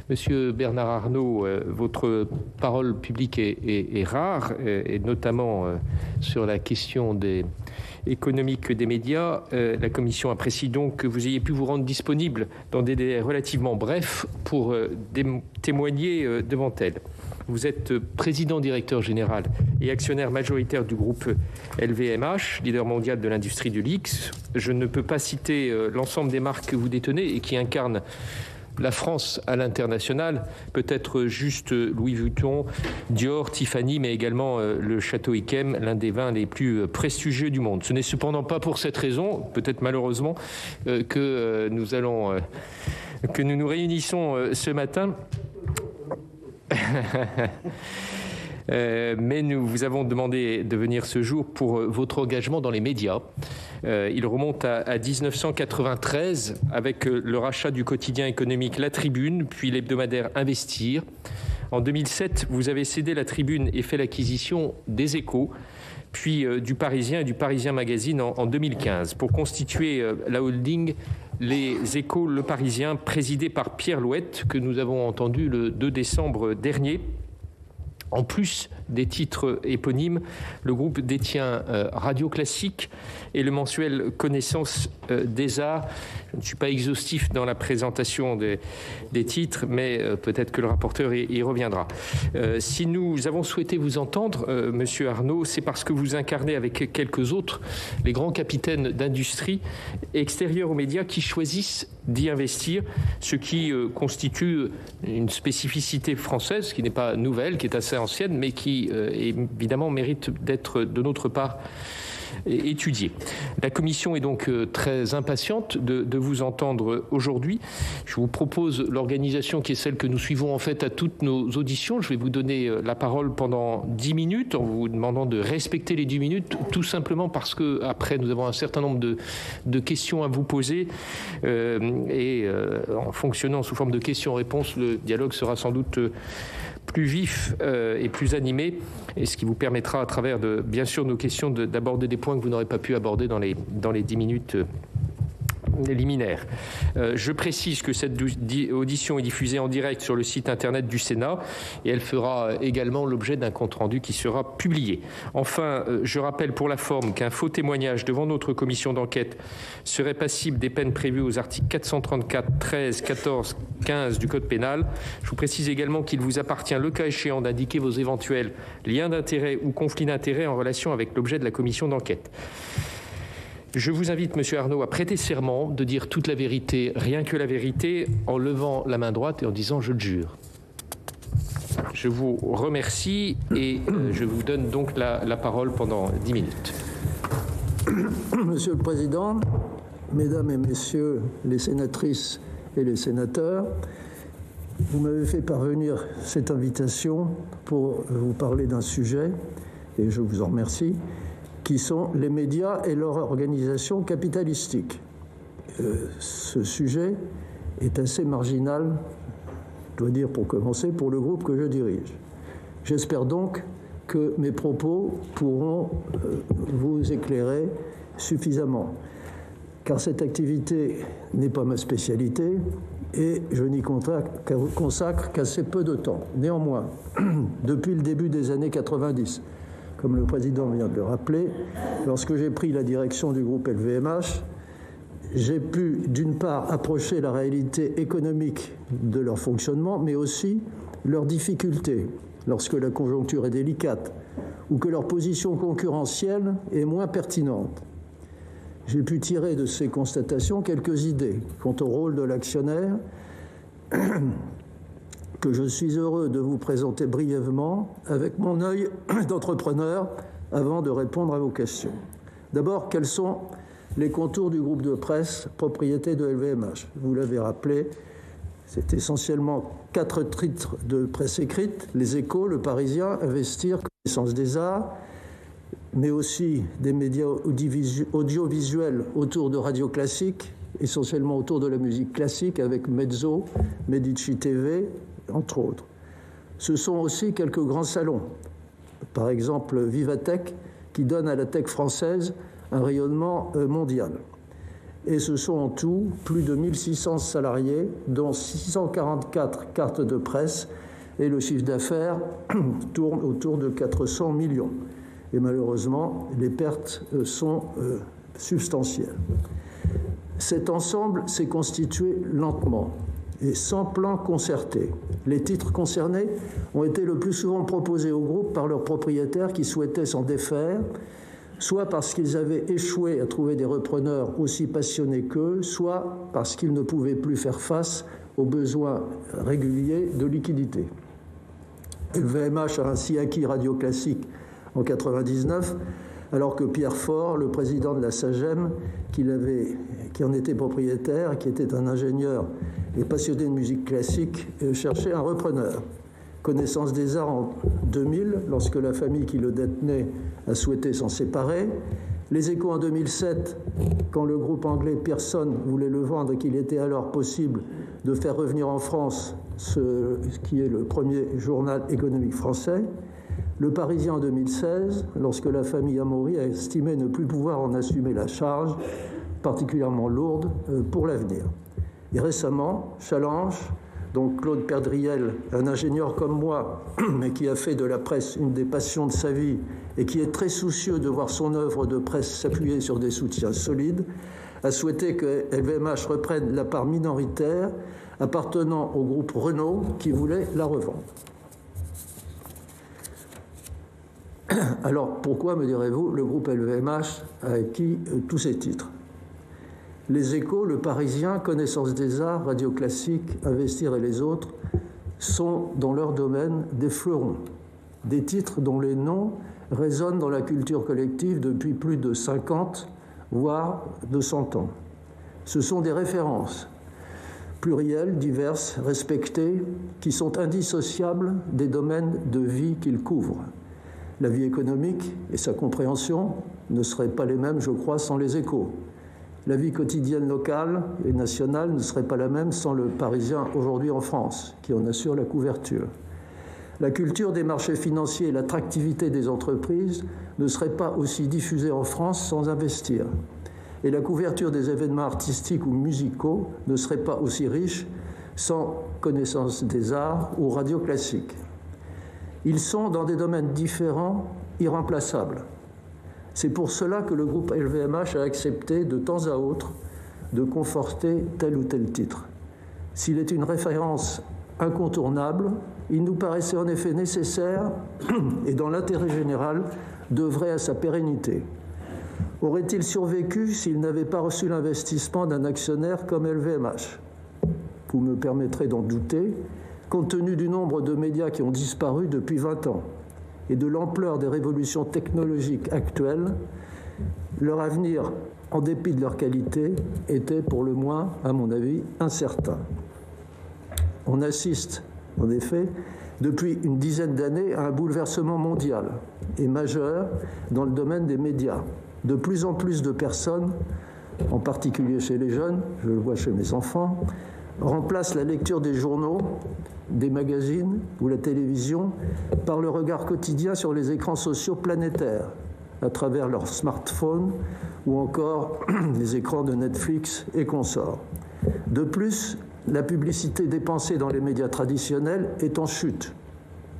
Monsieur Bernard Arnault, votre parole publique est rare, et notamment sur la question économique des médias. La Commission apprécie donc que vous ayez pu vous rendre disponible dans des délais relativement brefs pour témoigner devant elle. Vous êtes président-directeur général et actionnaire majoritaire du groupe LVMH, leader mondial de l'industrie du luxe. Je ne peux pas citer l'ensemble des marques que vous détenez et qui incarnent la France à l'international, peut-être juste Louis Vuitton, Dior, Tiffany, mais également le Château Yquem, l'un des vins les plus prestigieux du monde. Ce n'est cependant pas pour cette raison, peut-être malheureusement, que nous nous réunissons ce matin. Mais nous vous avons demandé de venir ce jour pour votre engagement dans les médias. Il remonte à 1993 avec le rachat du quotidien économique La Tribune, puis l'hebdomadaire Investir. En 2007, vous avez cédé La Tribune et fait l'acquisition des Échos, puis du Parisien et du Parisien Magazine en 2015, pour constituer la holding Les Échos Le Parisien, présidé par Pierre Louette, que nous avons entendu le 2 décembre dernier. En plus des titres éponymes, le groupe détient Radio Classique et le mensuel Connaissance des Arts. Je ne suis pas exhaustif dans la présentation des titres, mais peut-être que le rapporteur y reviendra. Si nous avons souhaité vous entendre, Monsieur Arnault, c'est parce que vous incarnez avec quelques autres les grands capitaines d'industrie extérieurs aux médias qui choisissent d'y investir, ce qui constitue une spécificité française qui n'est pas nouvelle, qui est assez ancienne, mais qui évidemment mérite d'être de notre part étudiée. La Commission est donc très impatiente de vous entendre aujourd'hui. Je vous propose l'organisation qui est celle que nous suivons en fait à toutes nos auditions. Je vais vous donner la parole pendant 10 minutes en vous demandant de respecter les 10 minutes, tout simplement parce que après nous avons un certain nombre de questions à vous poser en fonctionnant sous forme de questions-réponses, le dialogue sera sans doute plus vif et plus animé, et ce qui vous permettra à travers bien sûr nos questions d'aborder des points que vous n'aurez pas pu aborder dans les 10 minutes liminaires. Je précise que cette audition est diffusée en direct sur le site internet du Sénat et elle fera également l'objet d'un compte-rendu qui sera publié. Enfin, je rappelle pour la forme qu'un faux témoignage devant notre commission d'enquête serait passible des peines prévues aux articles 434, 13, 14, 15 du Code pénal. Je vous précise également qu'il vous appartient, le cas échéant, d'indiquer vos éventuels liens d'intérêt ou conflits d'intérêt en relation avec l'objet de la commission d'enquête. Je vous invite, Monsieur Arnault, à prêter serment de dire toute la vérité, rien que la vérité, en levant la main droite et en disant « je le jure ». Je vous remercie et je vous donne donc la parole pendant 10 minutes. Monsieur le Président, Mesdames et Messieurs les sénatrices et les sénateurs, vous m'avez fait parvenir cette invitation pour vous parler d'un sujet, et je vous en remercie, qui sont les médias et leur organisation capitalistique. Ce sujet est assez marginal, je dois dire pour commencer, pour le groupe que je dirige. J'espère donc que mes propos pourront vous éclairer suffisamment, car cette activité n'est pas ma spécialité et je n'y consacre qu'assez peu de temps. Néanmoins, depuis le début des années 90, comme le président vient de le rappeler, lorsque j'ai pris la direction du groupe LVMH, j'ai pu, d'une part, approcher la réalité économique de leur fonctionnement, mais aussi leurs difficultés, lorsque la conjoncture est délicate ou que leur position concurrentielle est moins pertinente. J'ai pu tirer de ces constatations quelques idées quant au rôle de l'actionnaire, que je suis heureux de vous présenter brièvement avec mon œil d'entrepreneur avant de répondre à vos questions. D'abord, quels sont les contours du groupe de presse propriété de LVMH? Vous l'avez rappelé, c'est essentiellement 4 titres de presse écrite, Les Échos, Le Parisien, Investir, Connaissance des Arts, mais aussi des médias audiovisuels autour de Radio Classique, essentiellement autour de la musique classique avec Mezzo, Medici TV, entre autres. Ce sont aussi quelques grands salons, par exemple Vivatech, qui donne à la tech française un rayonnement mondial. et ce sont en tout plus de 1600 salariés, dont 644 cartes de presse, et le chiffre d'affaires tourne autour de 400 millions. Et malheureusement, les pertes sont substantielles. Cet ensemble s'est constitué lentement et sans plan concerté. Les titres concernés ont été le plus souvent proposés au groupe par leurs propriétaires qui souhaitaient s'en défaire, soit parce qu'ils avaient échoué à trouver des repreneurs aussi passionnés qu'eux, soit parce qu'ils ne pouvaient plus faire face aux besoins réguliers de liquidité. LVMH a ainsi acquis Radio Classique en 1999, alors que Pierre Faure, le président de la SAGEM, qui en était propriétaire, qui était un ingénieur et passionné de musique classique, cherchait un repreneur. Connaissance des Arts en 2000, lorsque la famille qui le détenait a souhaité s'en séparer. Les Échos en 2007, quand le groupe anglais Pearson voulait le vendre et qu'il était alors possible de faire revenir en France ce qui est le premier journal économique français. Le Parisien en 2016, lorsque la famille Amaury a estimé ne plus pouvoir en assumer la charge, particulièrement lourde, pour l'avenir. Et récemment, Challenge, donc Claude Perdriel, un ingénieur comme moi, mais qui a fait de la presse une des passions de sa vie et qui est très soucieux de voir son œuvre de presse s'appuyer sur des soutiens solides, a souhaité que LVMH reprenne la part minoritaire appartenant au groupe Renault qui voulait la revendre. Alors, pourquoi, me direz-vous, le groupe LVMH a acquis tous ces titres ? Les Échos, le Parisien, Connaissance des Arts, Radio Classique, Investir et les autres sont, dans leur domaine, des fleurons, des titres dont les noms résonnent dans la culture collective depuis plus de 50, voire de 100 ans. Ce sont des références, plurielles, diverses, respectées, qui sont indissociables des domaines de vie qu'ils couvrent. La vie économique et sa compréhension ne seraient pas les mêmes, je crois, sans les Échos. La vie quotidienne locale et nationale ne serait pas la même sans le Parisien aujourd'hui en France, qui en assure la couverture. La culture des marchés financiers et l'attractivité des entreprises ne seraient pas aussi diffusées en France sans Investir. Et la couverture des événements artistiques ou musicaux ne serait pas aussi riche sans Connaissance des Arts ou Radio Classique. Ils sont, dans des domaines différents, irremplaçables. C'est pour cela que le groupe LVMH a accepté de temps à autre de conforter tel ou tel titre. S'il est une référence incontournable, il nous paraissait en effet nécessaire et dans l'intérêt général d'œuvrer à sa pérennité. Aurait-il survécu s'il n'avait pas reçu l'investissement d'un actionnaire comme LVMH ? Vous me permettrez d'en douter, compte tenu du nombre de médias qui ont disparu depuis 20 ans et de l'ampleur des révolutions technologiques actuelles, leur avenir, en dépit de leur qualité, était pour le moins, à mon avis, incertain. On assiste, en effet, depuis une dizaine d'années à un bouleversement mondial et majeur dans le domaine des médias. De plus en plus de personnes, en particulier chez les jeunes, je le vois chez mes enfants, remplacent la lecture des journaux, des magazines ou la télévision par le regard quotidien sur les écrans sociaux planétaires, à travers leurs smartphones ou encore les écrans de Netflix et consorts. De plus, la publicité dépensée dans les médias traditionnels est en chute,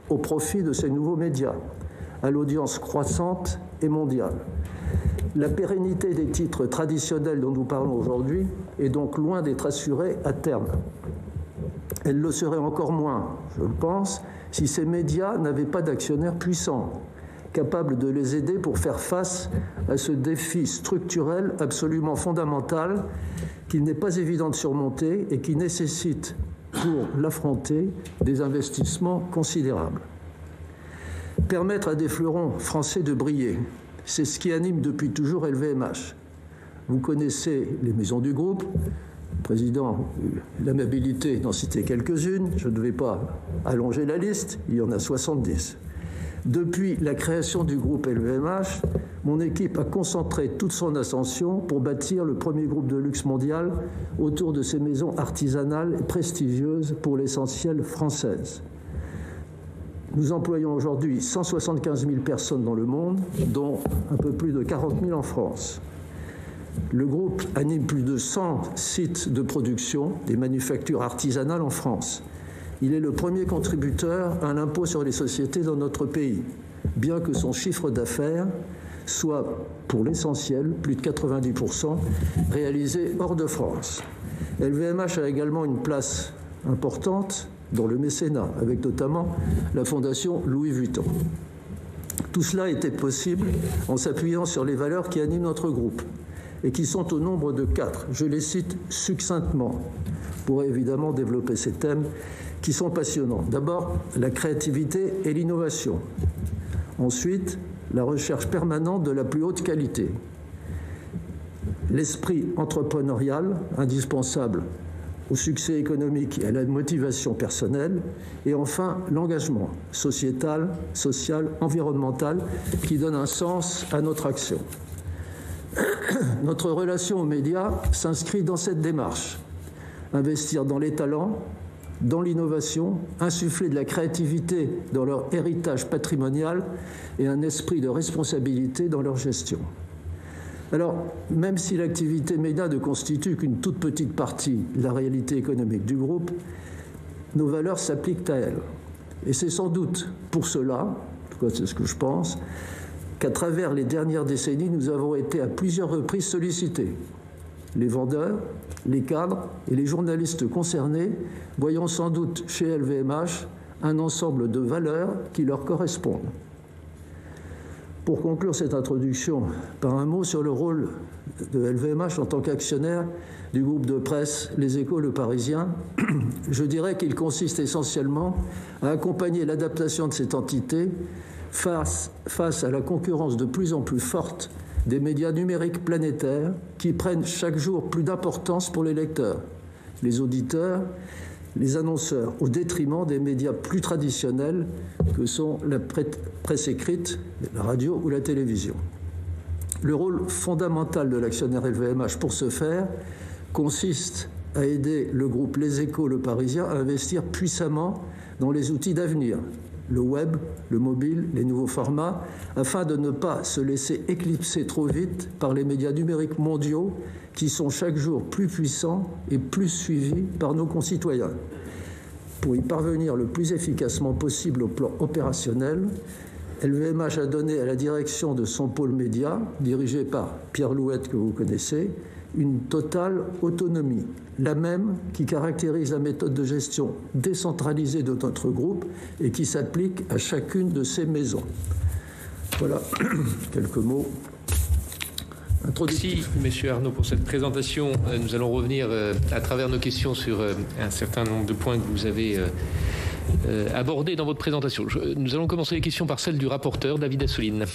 au profit de ces nouveaux médias, à l'audience croissante et mondiale. La pérennité des titres traditionnels dont nous parlons aujourd'hui est donc loin d'être assurée à terme. Elle le serait encore moins, je le pense, si ces médias n'avaient pas d'actionnaires puissants, capables de les aider pour faire face à ce défi structurel absolument fondamental qu'il n'est pas évident de surmonter et qui nécessite, pour l'affronter, des investissements considérables. Permettre à des fleurons français de briller, c'est ce qui anime depuis toujours LVMH. Vous connaissez les maisons du groupe. Le président a l'amabilité d'en citer quelques-unes. Je ne vais pas allonger la liste, il y en a 70. Depuis la création du groupe LVMH, mon équipe a concentré toute son ascension pour bâtir le premier groupe de luxe mondial autour de ces maisons artisanales et prestigieuses, pour l'essentiel françaises. Nous employons aujourd'hui 175 000 personnes dans le monde, dont un peu plus de 40 000 en France. Le groupe anime plus de 100 sites de production des manufactures artisanales en France. Il est le premier contributeur à l'impôt sur les sociétés dans notre pays, bien que son chiffre d'affaires soit, pour l'essentiel, plus de 90%, réalisé hors de France. LVMH a également une place importante dans le mécénat, avec notamment la fondation Louis Vuitton. Tout cela était possible en s'appuyant sur les valeurs qui animent notre groupe et qui sont au nombre de 4. Je les cite succinctement. Je pourrais évidemment développer ces thèmes qui sont passionnants. D'abord, la créativité et l'innovation. Ensuite, la recherche permanente de la plus haute qualité. L'esprit entrepreneurial, indispensable au succès économique et à la motivation personnelle. Et enfin, l'engagement sociétal, social, environnemental qui donne un sens à notre action. Notre relation aux médias s'inscrit dans cette démarche. Investir dans les talents, dans l'innovation, insuffler de la créativité dans leur héritage patrimonial et un esprit de responsabilité dans leur gestion. Alors, même si l'activité média ne constitue qu'une toute petite partie de la réalité économique du groupe, nos valeurs s'appliquent à elle. Et c'est sans doute pour cela, en tout cas c'est ce que je pense, qu'à travers les dernières décennies, nous avons été à plusieurs reprises sollicités. Les vendeurs, les cadres et les journalistes concernés voyant sans doute chez LVMH un ensemble de valeurs qui leur correspondent. Pour conclure cette introduction par un mot sur le rôle de LVMH en tant qu'actionnaire du groupe de presse Les Échos, Le Parisien, je dirais qu'il consiste essentiellement à accompagner l'adaptation de cette entité face à la concurrence de plus en plus forte des médias numériques planétaires qui prennent chaque jour plus d'importance pour les lecteurs, les auditeurs, les annonceurs, au détriment des médias plus traditionnels que sont la presse écrite, la radio ou la télévision. Le rôle fondamental de l'actionnaire LVMH pour ce faire consiste à aider le groupe Les Échos, Le Parisien à investir puissamment dans les outils d'avenir, le web, le mobile, les nouveaux formats, afin de ne pas se laisser éclipser trop vite par les médias numériques mondiaux qui sont chaque jour plus puissants et plus suivis par nos concitoyens. Pour y parvenir le plus efficacement possible au plan opérationnel, LVMH a donné à la direction de son pôle média, dirigé par Pierre Louette que vous connaissez, une totale autonomie, la même qui caractérise la méthode de gestion décentralisée de notre groupe et qui s'applique à chacune de ces maisons. Voilà, quelques mots. Merci, M. Arnaud, pour cette présentation. Nous allons revenir à travers nos questions sur un certain nombre de points que vous avez abordés dans votre présentation. Nous allons commencer les questions par celle du rapporteur, David Assouline.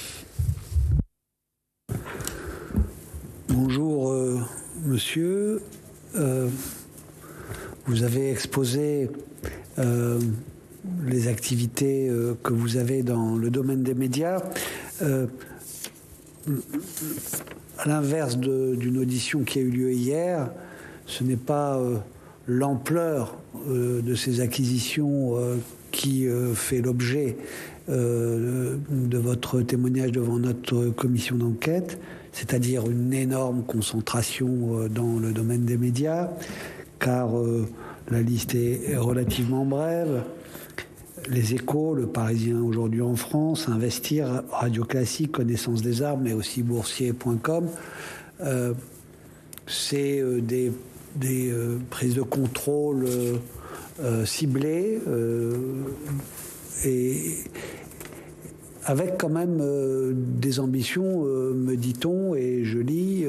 Bonjour, monsieur. Vous avez exposé les activités que vous avez dans le domaine des médias. À l'inverse d'une audition qui a eu lieu hier, ce n'est pas l'ampleur de ces acquisitions qui fait l'objet de votre témoignage devant notre commission d'enquête, c'est-à-dire une énorme concentration dans le domaine des médias, car la liste est relativement brève. Les Échos, Le Parisien aujourd'hui en France, Investir, Radio Classique, Connaissance des Arts, mais aussi Boursier.com. C'est des prises de contrôle ciblées et avec quand même des ambitions, me dit-on, et je lis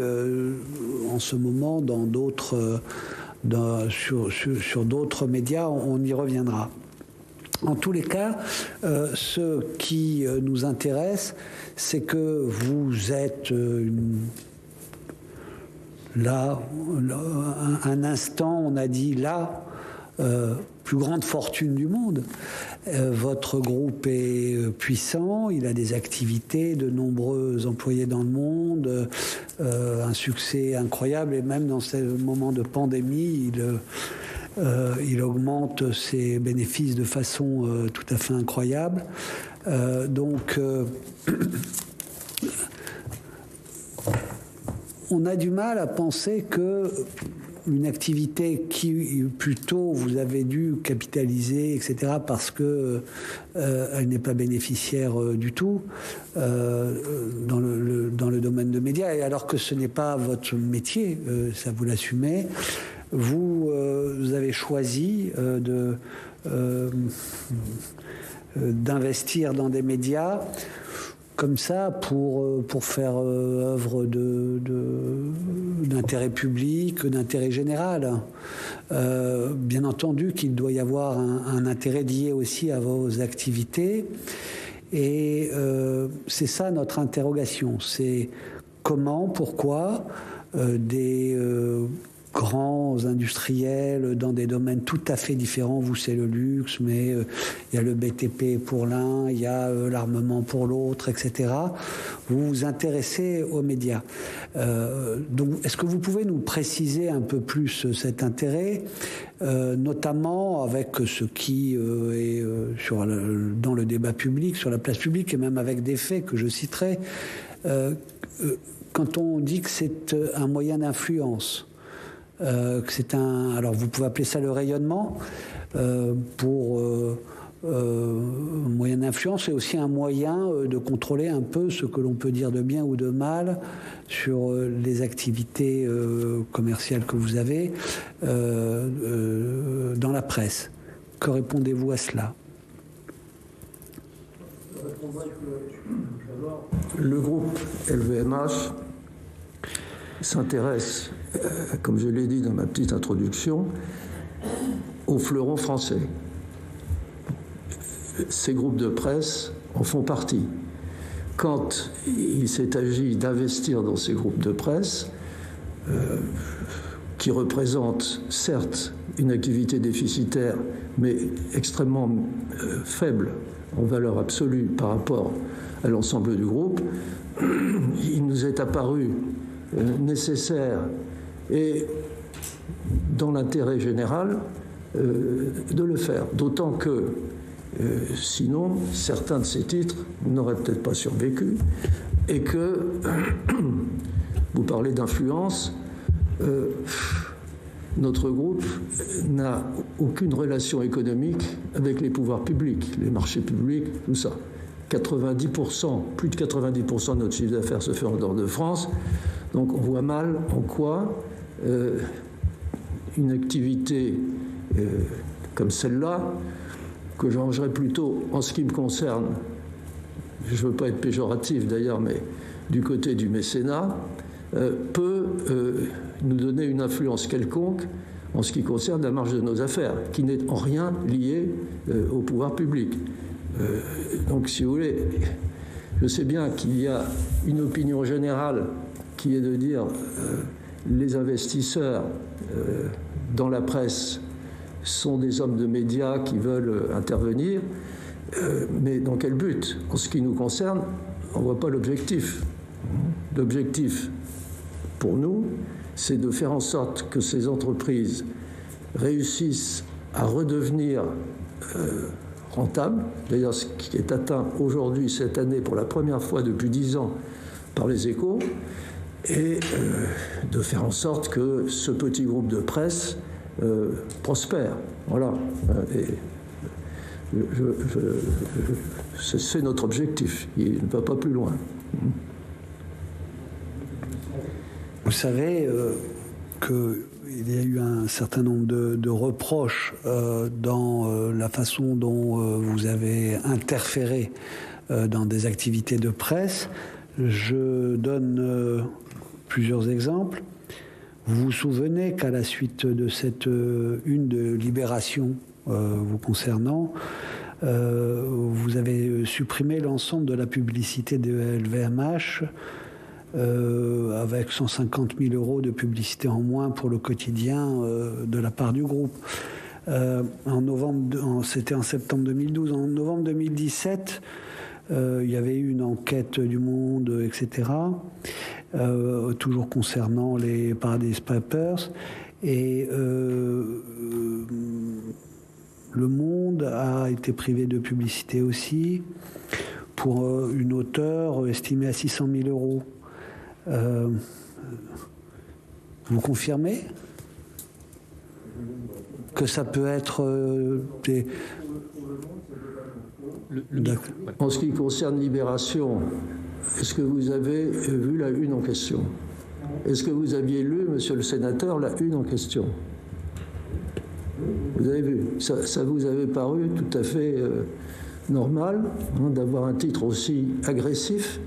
en ce moment dans d'autres, sur d'autres médias, on y reviendra. En tous les cas, ce qui nous intéresse, c'est que vous êtes là, un instant, on a dit là, plus grande fortune du monde. Votre groupe est puissant, il a des activités, de nombreux employés dans le monde, un succès incroyable, et même dans ces moments de pandémie, il augmente ses bénéfices de façon tout à fait incroyable. on a du mal à penser que une activité qui plutôt vous avez dû capitaliser, etc., parce que elle n'est pas bénéficiaire du tout dans le domaine de médias, et alors que ce n'est pas votre métier, ça vous l'assumez, vous avez choisi d'investir dans des médias comme ça pour faire œuvre d'intérêt public, d'intérêt général. Bien entendu qu'il doit y avoir un intérêt lié aussi à vos activités, et c'est ça notre interrogation, c'est comment, pourquoi des grands industriels dans des domaines tout à fait différents. Vous, c'est le luxe, mais il y a le BTP pour l'un, il y a l'armement pour l'autre, etc. Vous vous intéressez aux médias. Donc, est-ce que vous pouvez nous préciser un peu plus cet intérêt, notamment avec ce qui est dans le débat public, sur la place publique, et même avec des faits que je citerai, quand on dit que c'est un moyen d'influence, que c'est alors vous pouvez appeler ça le rayonnement, pour moyen d'influence, et aussi un moyen de contrôler un peu ce que l'on peut dire de bien ou de mal sur les activités commerciales que vous avez dans la presse. Que répondez-vous à cela? Le groupe LVMH s'intéresse, comme je l'ai dit dans ma petite introduction, aux fleurons français. Ces groupes de presse en font partie. Quand il s'est agi d'investir dans ces groupes de presse, qui représentent certes une activité déficitaire, mais extrêmement faible en valeur absolue par rapport à l'ensemble du groupe, il nous est apparu nécessaire et dans l'intérêt général de le faire. D'autant que sinon, certains de ces titres n'auraient peut-être pas survécu, et que vous parlez d'influence, notre groupe n'a aucune relation économique avec les pouvoirs publics, les marchés publics, tout ça. 90%, plus de 90% de notre chiffre d'affaires se fait en dehors de France. Donc on voit mal en quoi une activité comme celle-là, que je rangerais plutôt, en ce qui me concerne, je ne veux pas être péjoratif d'ailleurs, mais du côté du mécénat, peut nous donner une influence quelconque en ce qui concerne la marge de nos affaires, qui n'est en rien liée au pouvoir public. Donc, si vous voulez, je sais bien qu'il y a une opinion générale qui est de dire les investisseurs dans la presse sont des hommes de médias qui veulent intervenir, mais dans quel but? En ce qui nous concerne, on ne voit pas l'objectif. L'objectif, pour nous, c'est de faire en sorte que ces entreprises réussissent à redevenir rentables. D'ailleurs, ce qui est atteint aujourd'hui, cette année, pour la première fois depuis 10 ans, par les Échos, et de faire en sorte que ce petit groupe de presse prospère. Voilà. Et c'est notre objectif. Il ne va pas plus loin. Vous savez qu'il y a eu un certain nombre de reproches dans la façon dont vous avez interféré dans des activités de presse. Je donne plusieurs exemples. Vous vous souvenez qu'à la suite de cette une de Libération vous concernant, vous avez supprimé l'ensemble de la publicité de LVMH avec 150 000 € de publicité en moins pour le quotidien de la part du groupe. C'était en septembre 2012. En novembre 2017, il y avait eu une enquête du Monde, etc., toujours concernant les Paradise Papers. Et Le Monde a été privé de publicité aussi pour une auteure estimée à 600 000 €. Vous confirmez que ça peut être En ce qui concerne Libération, est-ce que vous avez vu la une en question? Est-ce que vous aviez lu, monsieur le sénateur, la une en question? Vous avez vu? Ça vous avait paru tout à fait normal d'avoir un titre aussi agressif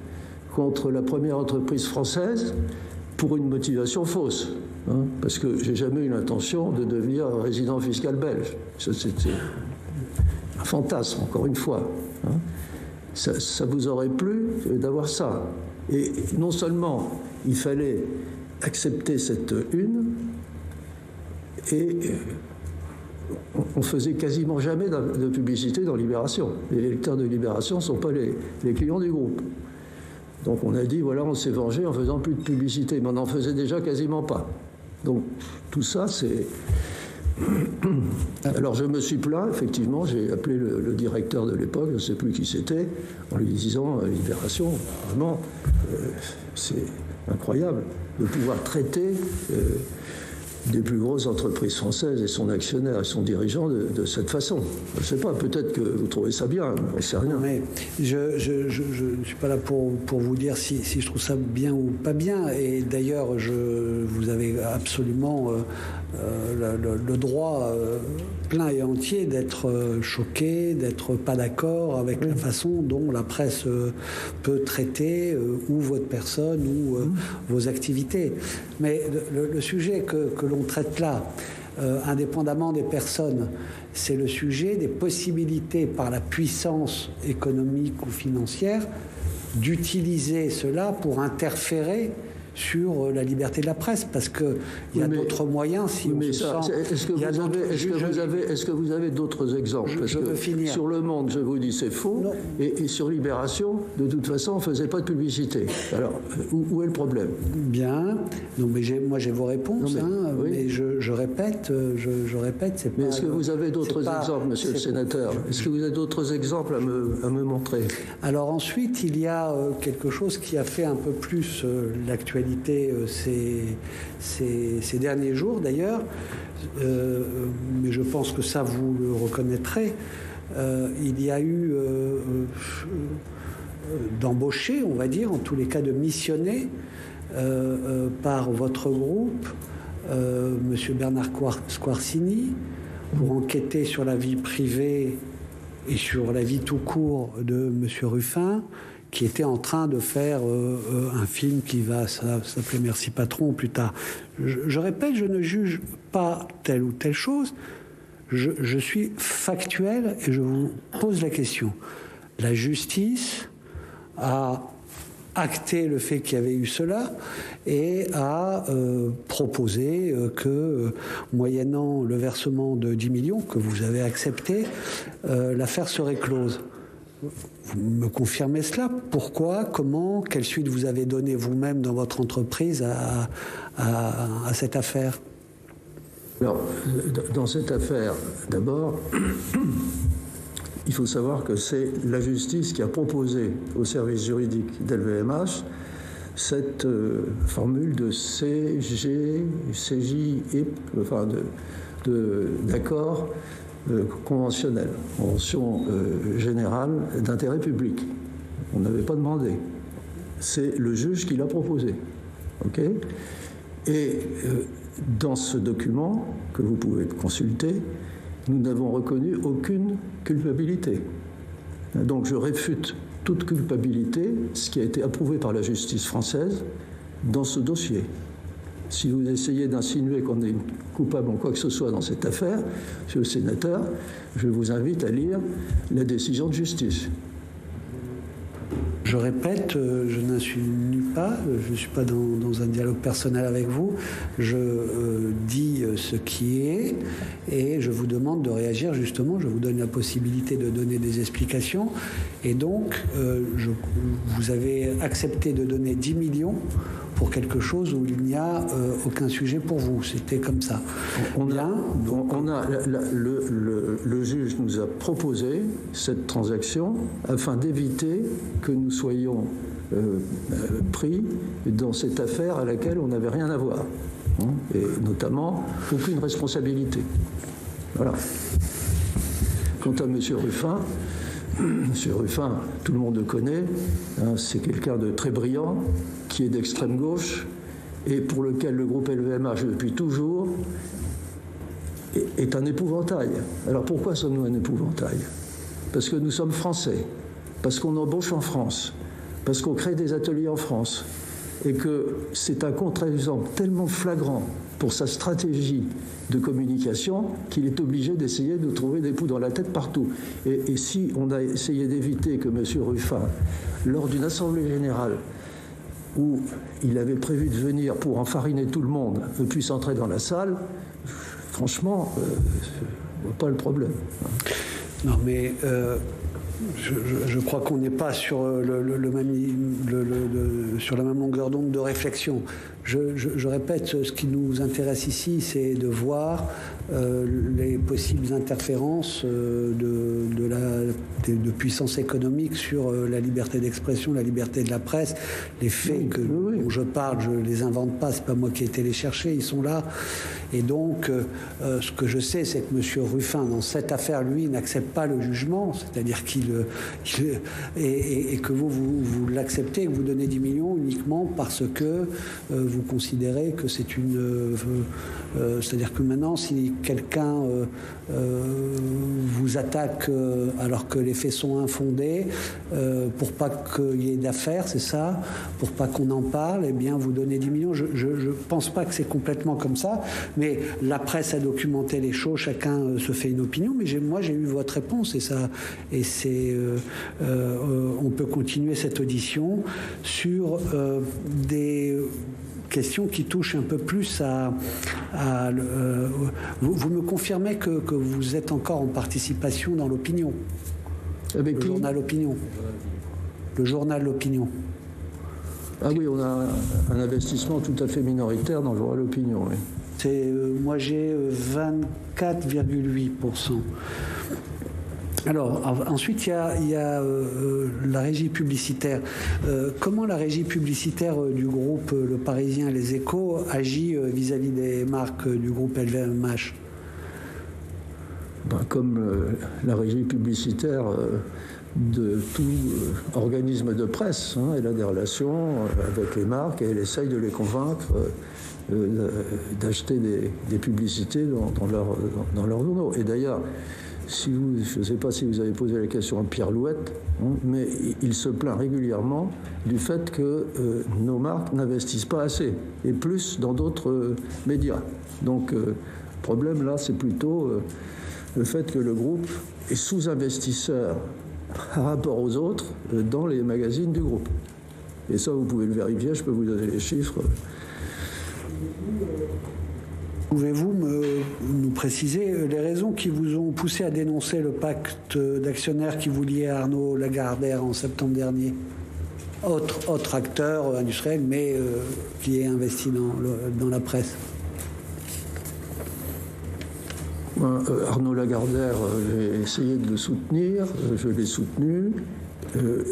contre la première entreprise française pour une motivation fausse, parce que j'ai jamais eu l'intention de devenir résident fiscal belge. C'était un fantasme, encore une fois. Ça vous aurait plu d'avoir ça. Et non seulement il fallait accepter cette une, et on faisait quasiment jamais de publicité dans Libération. Les lecteurs de Libération ne sont pas les clients du groupe. Donc on a dit, voilà, on s'est vengé en faisant plus de publicité, mais on n'en faisait déjà quasiment pas. Donc tout ça, c'est... Alors je me suis plaint, effectivement, j'ai appelé le directeur de l'époque, je ne sais plus qui c'était, en lui disant, Libération, vraiment, c'est incroyable de pouvoir traiter des plus grosses entreprises françaises et son actionnaire et son dirigeant de cette façon. Je ne sais pas, peut-être que vous trouvez ça bien, on ne sait rien. Mais je ne suis pas là pour vous dire si je trouve ça bien ou pas bien. Et d'ailleurs, vous avez absolument le droit plein et entier d'être choqué, d'être pas d'accord avec la façon dont la presse peut traiter ou votre personne ou vos activités. Mais le sujet que l'on traite là, indépendamment des personnes, c'est le sujet des possibilités par la puissance économique ou financière d'utiliser cela pour interférer sur la liberté de la presse, parce qu'il y a d'autres moyens. Si on se sent... Est-ce que vous avez d'autres exemples? Je veux finir. Sur Le Monde, je vous dis c'est faux, et sur Libération, de toute façon, on ne faisait pas de publicité. Alors, où est le problème? Bien. Non, mais moi j'ai vos réponses, mais je répète, c'est pas... Mais est-ce que vous avez d'autres exemples, monsieur le sénateur? Est-ce que vous avez d'autres exemples à me montrer? Alors ensuite, il y a quelque chose qui a fait un peu plus l'actualité ces derniers jours d'ailleurs, mais je pense que ça vous le reconnaîtrez. Il y a eu d'embaucher, on va dire, en tous les cas de missionner par votre groupe, monsieur Bernard Squarcini, pour enquêter sur la vie privée et sur la vie tout court de monsieur Ruffin, qui était en train de faire un film qui va s'appeler Merci Patron plus tard. Je répète, je ne juge pas telle ou telle chose, je suis factuel et je vous pose la question. La justice a acté le fait qu'il y avait eu cela et a proposé que, moyennant le versement de 10 millions que vous avez accepté, l'affaire serait close. Vous me confirmez cela? Pourquoi? Comment? Quelle suite vous avez donnée vous-même dans votre entreprise à cette affaire? Alors, dans cette affaire, d'abord, il faut savoir que c'est la justice qui a proposé au service juridique d'LVMH cette formule de CJ, enfin d'accord conventionnel, convention générale d'intérêt public. On n'avait pas demandé. C'est le juge qui l'a proposé. OK ? Et dans ce document que vous pouvez consulter, nous n'avons reconnu aucune culpabilité. Donc je réfute toute culpabilité, ce qui a été approuvé par la justice française dans ce dossier. Si vous essayez d'insinuer qu'on est coupable en quoi que ce soit dans cette affaire, monsieur le sénateur, je vous invite à lire la décision de justice. Je répète, je n'insinue pas, je ne suis pas dans un dialogue personnel avec vous, je dis ce qui est et je vous demande de réagir justement, je vous donne la possibilité de donner des explications et donc vous avez accepté de donner 10 millions pour quelque chose où il n'y a aucun sujet pour vous, c'était comme ça. Le juge nous a proposé cette transaction afin d'éviter que nous soyons pris dans cette affaire à laquelle on n'avait rien à voir, hein, et notamment aucune responsabilité. Voilà. Quant à M. Ruffin, tout le monde le connaît, hein, c'est quelqu'un de très brillant, qui est d'extrême gauche, et pour lequel le groupe LVMH, depuis toujours, est un épouvantail. Alors pourquoi sommes-nous un épouvantail? Parce que nous sommes français, parce qu'on embauche en France, parce qu'on crée des ateliers en France, et que c'est un contre-exemple tellement flagrant pour sa stratégie de communication qu'il est obligé d'essayer de trouver des poux dans la tête partout. Et si on a essayé d'éviter que M. Ruffin, lors d'une assemblée générale où il avait prévu de venir pour enfariner tout le monde, puisse entrer dans la salle, franchement, je vois pas le problème. Non, mais je crois qu'on n'est pas sur sur la même longueur d'onde de réflexion. Je répète, ce qui nous intéresse ici, c'est de voir les possibles interférences de puissance économique sur la liberté d'expression, la liberté de la presse. Les faits dont je parle, je les invente pas, c'est pas moi qui ai été les chercher, ils sont là. Et donc, ce que je sais, c'est que M. Ruffin, dans cette affaire, lui, n'accepte pas le jugement, c'est-à-dire et que vous l'acceptez, que vous donnez 10 millions uniquement parce que vous considérez que c'est c'est-à-dire que maintenant, si quelqu'un vous attaque alors que les faits sont infondés, pour pas qu'il y ait d'affaires, c'est ça, pour pas qu'on en parle, eh bien, vous donnez 10 millions. Je pense pas que c'est complètement comme ça, mais la presse a documenté les choses, chacun se fait une opinion, mais moi j'ai eu votre réponse on peut continuer cette audition sur des question qui touche un peu plus vous me confirmez que vous êtes encore en participation dans l'opinion, avec le journal Opinion, le journal L'Opinion. Ah oui, on a un investissement tout à fait minoritaire dans le journal L'Opinion, oui. Moi j'ai 24,8%. Alors, ensuite, il y a la régie publicitaire. Comment la régie publicitaire du groupe Le Parisien et Les Échos agit vis-à-vis des marques du groupe LVMH? Comme la régie publicitaire de tout organisme de presse, hein, elle a des relations avec les marques et elle essaye de les convaincre d'acheter des publicités dans leurs journaux. Et d'ailleurs, je ne sais pas si vous avez posé la question à Pierre Louette, hein, mais il se plaint régulièrement du fait que nos marques n'investissent pas assez, et plus dans d'autres médias. Donc, le problème là, c'est plutôt le fait que le groupe est sous-investisseur par rapport aux autres dans les magazines du groupe. Et ça, vous pouvez le vérifier, je peux vous donner les chiffres. Pouvez-vous nous préciser les raisons qui vous ont poussé à dénoncer le pacte d'actionnaires qui vous liait à Arnaud Lagardère en septembre dernier? Autre acteur industriel, mais qui est investi dans la presse. Arnaud Lagardère, j'ai essayé de le soutenir, je l'ai soutenu,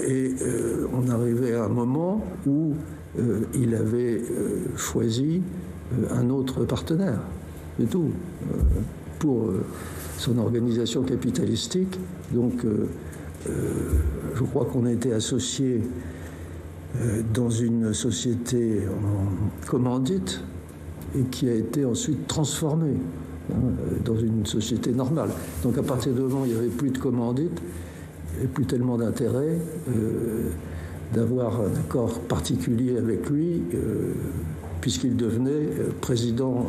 et on arrivait à un moment où il avait choisi un autre partenaire, c'est tout, pour son organisation capitalistique. Donc, je crois qu'on a été associés dans une société en commandite et qui a été ensuite transformée dans une société normale. Donc, à partir du moment où il n'y avait plus de commandite et plus tellement d'intérêt d'avoir un accord particulier avec lui, puisqu'il devenait président,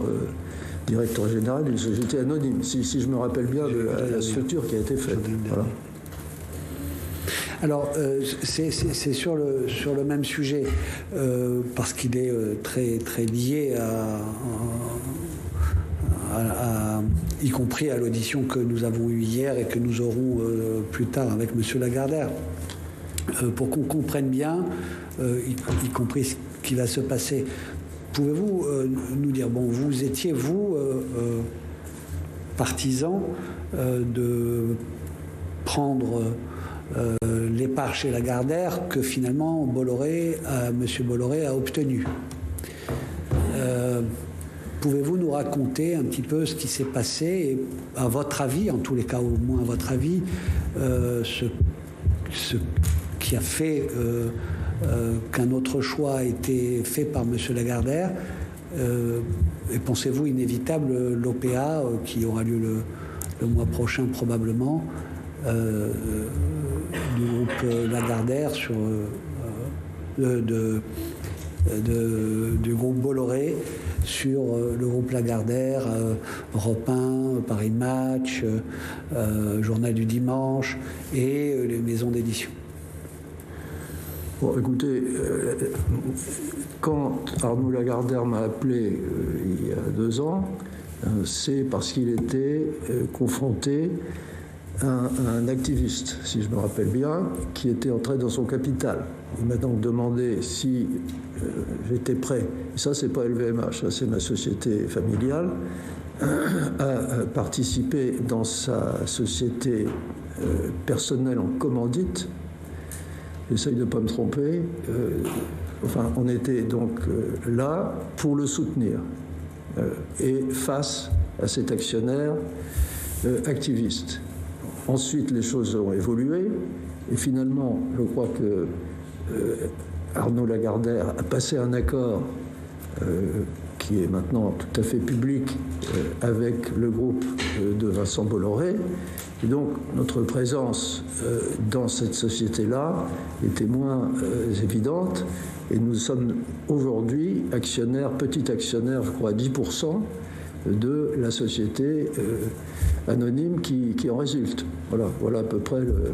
directeur général d'une société anonyme, si je me rappelle bien de la structure qui a été faite. Voilà. Alors, c'est sur le même sujet, parce qu'il est très, très lié y compris à l'audition que nous avons eue hier et que nous aurons plus tard avec M. Lagardère, pour qu'on comprenne bien, y compris ce qui va se passer. Pouvez-vous nous dire, vous étiez, partisan de prendre les parts chez Lagardère que finalement M. Bolloré a obtenu. Pouvez-vous nous raconter un petit peu ce qui s'est passé et, à votre avis, en tous les cas au moins à votre avis, ce qui a fait qu'un autre choix a été fait par M. Lagardère et pensez-vous inévitable l'OPA qui aura lieu le mois prochain probablement du groupe Lagardère du groupe Bolloré sur le groupe Lagardère, Europe 1, Paris Match, Journal du Dimanche et les maisons d'édition. Bon, écoutez, quand Arnaud Lagardère m'a appelé il y a 2 ans, c'est parce qu'il était confronté à un activiste, si je me rappelle bien, qui était entré dans son capital. Il m'a donc demandé si j'étais prêt, et ça c'est pas LVMH, ça c'est ma société familiale, à participer dans sa société personnelle en commandite. J'essaye de ne pas me tromper. Enfin, on était donc là pour le soutenir et face à cet actionnaire activiste. Ensuite, les choses ont évolué et finalement, je crois que Arnaud Lagardère a passé un accord qui est maintenant tout à fait public avec le groupe de Vincent Bolloré. Et donc, notre présence dans cette société-là était moins évidente. Et nous sommes aujourd'hui actionnaires, petit actionnaire, je crois, 10% de la société anonyme qui en résulte. Voilà à peu près le...